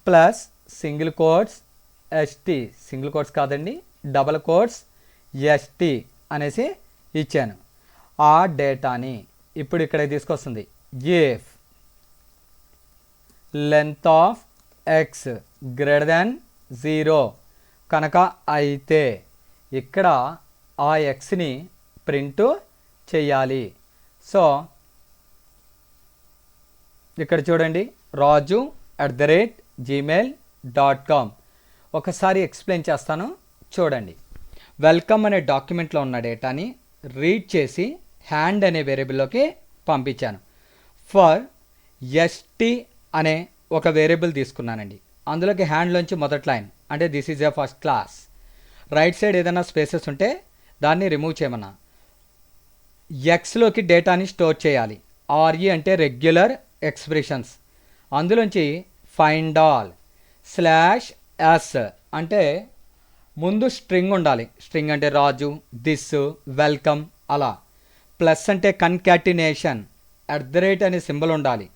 plus single quotes ST, single quotes కాదండి, డబల్ కోట్స్ ఎస్టీ అనేసి ఇచ్చాను. ఆ డేటాని ఇప్పుడు ఇక్కడ తీసుకొస్తుంది. If length of X greater than 0 కనుక అయితే ఇక్కడ ఆ ఎక్స్ని ప్రింట్ చేయాలి. సో ఇక్కడ చూడండి, raju@gmail.com. ఒకసారి ఎక్స్ప్లెయిన్ చేస్తాను చూడండి. వెల్కమ్ అనే డాక్యుమెంట్లో ఉన్న డేటాని రీడ్ చేసి హ్యాండ్ అనే వేరియబుల్లోకి పంపించాను. ఫర్ ఎస్టీ అనే ఒక వేరియబుల్ తీసుకున్నానండి. అందులోకి హ్యాండ్లోంచి మొదటి లైన్ అంటే this is a first class. Right side ఏదైనా స్పేసెస్ ఉంటే దాన్ని రిమూవ్ చేయమన్నా. ఎక్స్లోకి డేటాని స్టోర్ చేయాలి. ఆర్ఈ అంటే రెగ్యులర్ ఎక్స్ప్రెషన్స్. అందులోంచి ఫైండాల్ /s అంటే ముందు స్ట్రింగ్ ఉండాలి. స్ట్రింగ్ అంటే రాజు, దిస్, వెల్కమ్ అలా. ప్లస్ అంటే కన్కాటినేషన్, @ అనే సింబల్ ఉండాలి.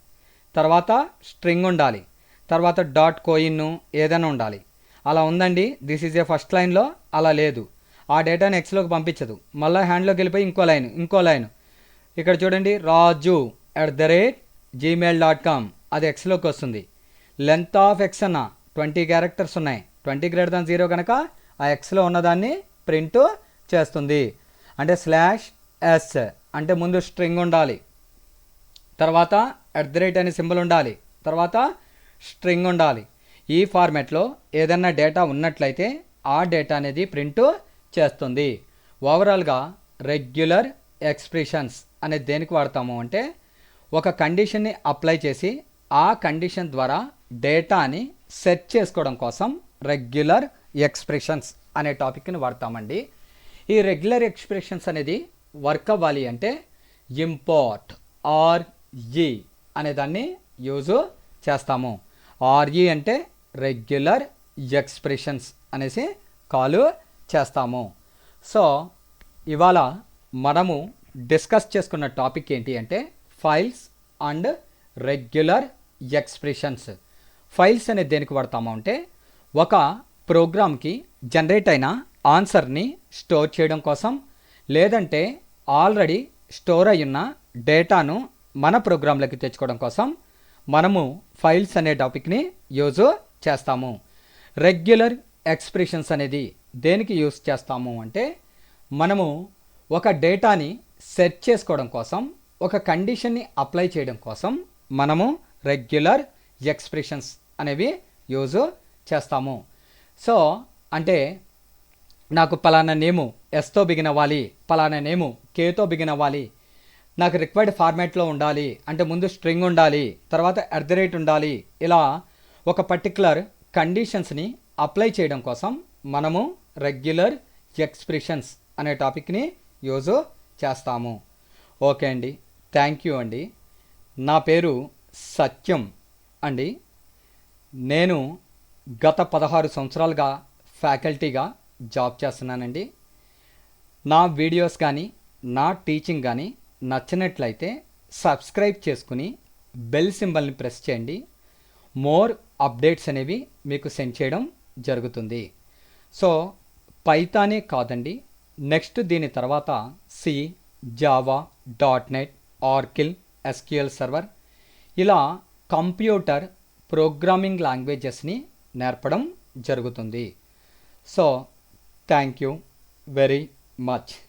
తర్వాత స్ట్రింగ్ ఉండాలి. తర్వాత డాట్ కోయిన్ ఏదైనా ఉండాలి. అలా ఉందండి. దిస్ ఈజ్ ఏ ఫస్ట్ లైన్లో అలా లేదు. ఆ డేటాని ఎక్స్లోకి పంపించదు. మళ్ళీ హ్యాండ్లోకి వెళ్ళిపోయి ఇంకో లైన్ ఇక్కడ చూడండి, raju@gmail.com అది ఎక్స్లోకి వస్తుంది. లెంత్ ఆఫ్ ఎక్స్ అన్న 20 క్యారెక్టర్స్ ఉన్నాయి. 20 గ్రేటర్ దాన్ 0 కనుక ఆ ఎక్స్లో ఉన్నదాన్ని ప్రింట్ చేస్తుంది. అంటే /s అంటే ముందు స్ట్రింగ్ ఉండాలి, తర్వాత @ అనే సింబల్ ఉండాలి, తర్వాత స్ట్రింగ్ ఉండాలి. ఈ ఫార్మాట్లో ఏదన్నా డేటా ఉన్నట్లయితే ఆ డేటా అనేది ప్రింట్ చేస్తుంది. ఓవరాల్గా రెగ్యులర్ ఎక్స్ప్రెషన్స్ అనేది దేనికి వాడతాము అంటే, ఒక కండిషన్ని అప్లై చేసి ఆ కండిషన్ ద్వారా డేటాని సెట్ చేసుకోవడం కోసం రెగ్యులర్ ఎక్స్ప్రెషన్స్ అనే టాపిక్ని వాడతామండి. ఈ రెగ్యులర్ ఎక్స్ప్రెషన్స్ అనేది వర్క్ అవ్వాలి అంటే ఇంపోర్ట్ RE అనే దాన్ని యూజ్ చేస్తాము. RE అంటే రెగ్యులర్ ఎక్స్ప్రెషన్స్ అనేసి కాల్ చేస్తాము. సో ఇవాళ మనము డిస్కస్ చేసుకున్న టాపిక్ ఏంటి అంటే files and regular expressions. Files అనేది దేనికి వాడతాము అంటే, ఒక ప్రోగ్రామ్కి జనరేట్ అయిన ఆన్సర్ని స్టోర్ చేయడం కోసం, లేదంటే ఆల్రెడీ స్టోర్ అయ్యున్న డేటాను మన ప్రోగ్రాంలోకి తెచ్చుకోవడం కోసం మనము ఫైల్స్ అనే టాపిక్ని యూజ్ చేస్తాము. రెగ్యులర్ ఎక్స్ప్రెషన్స్ అనేది దేనికి యూజ్ చేస్తాము అంటే, మనము ఒక డేటాని సెట్ చేసుకోవడం కోసం, ఒక కండిషన్ని అప్లై చేయడం కోసం మనము రెగ్యులర్ ఎక్స్ప్రెషన్స్ అనేవి యూజ్ చేస్తాము. సో అంటే నాకు పలానా నేము ఎస్తో బిగిన్ అవ్వాలి, పలానా నేము కేతో బిగిన్ అవ్వాలి, నాకు రిక్వైర్డ్ ఫార్మాట్లో ఉండాలి అంటే ముందు స్ట్రింగ్ ఉండాలి, తర్వాత @ ఉండాలి. ఇలా ఒక పర్టికులర్ కండిషన్స్ని అప్లై చేయడం కోసం మనము రెగ్యులర్ ఎక్స్ప్రెషన్స్ అనే టాపిక్ని యూజ్ చేస్తాము. ఓకే అండి, థ్యాంక్ యూ అండి. నా పేరు సత్యం అండి. నేను గత 16 సంవత్సరాలుగా ఫ్యాకల్టీగా జాబ్ చేస్తున్నానండి. నా వీడియోస్ కానీ నా టీచింగ్ కానీ నచ్చినట్లయితే సబ్స్క్రైబ్ చేసుకుని బెల్ సింబల్ని ప్రెస్ చేయండి. మోర్ అప్డేట్స్ అనేవి మీకు సెండ్ చేయడం జరుగుతుంది. సో పైథానే కాదండి, నెక్స్ట్ దీని తర్వాత C, Java, .NET, Oracle, SQL server ఇలా కంప్యూటర్ ప్రోగ్రామింగ్ లాంగ్వేజెస్ని నేర్పడం జరుగుతుంది. So thank you very much.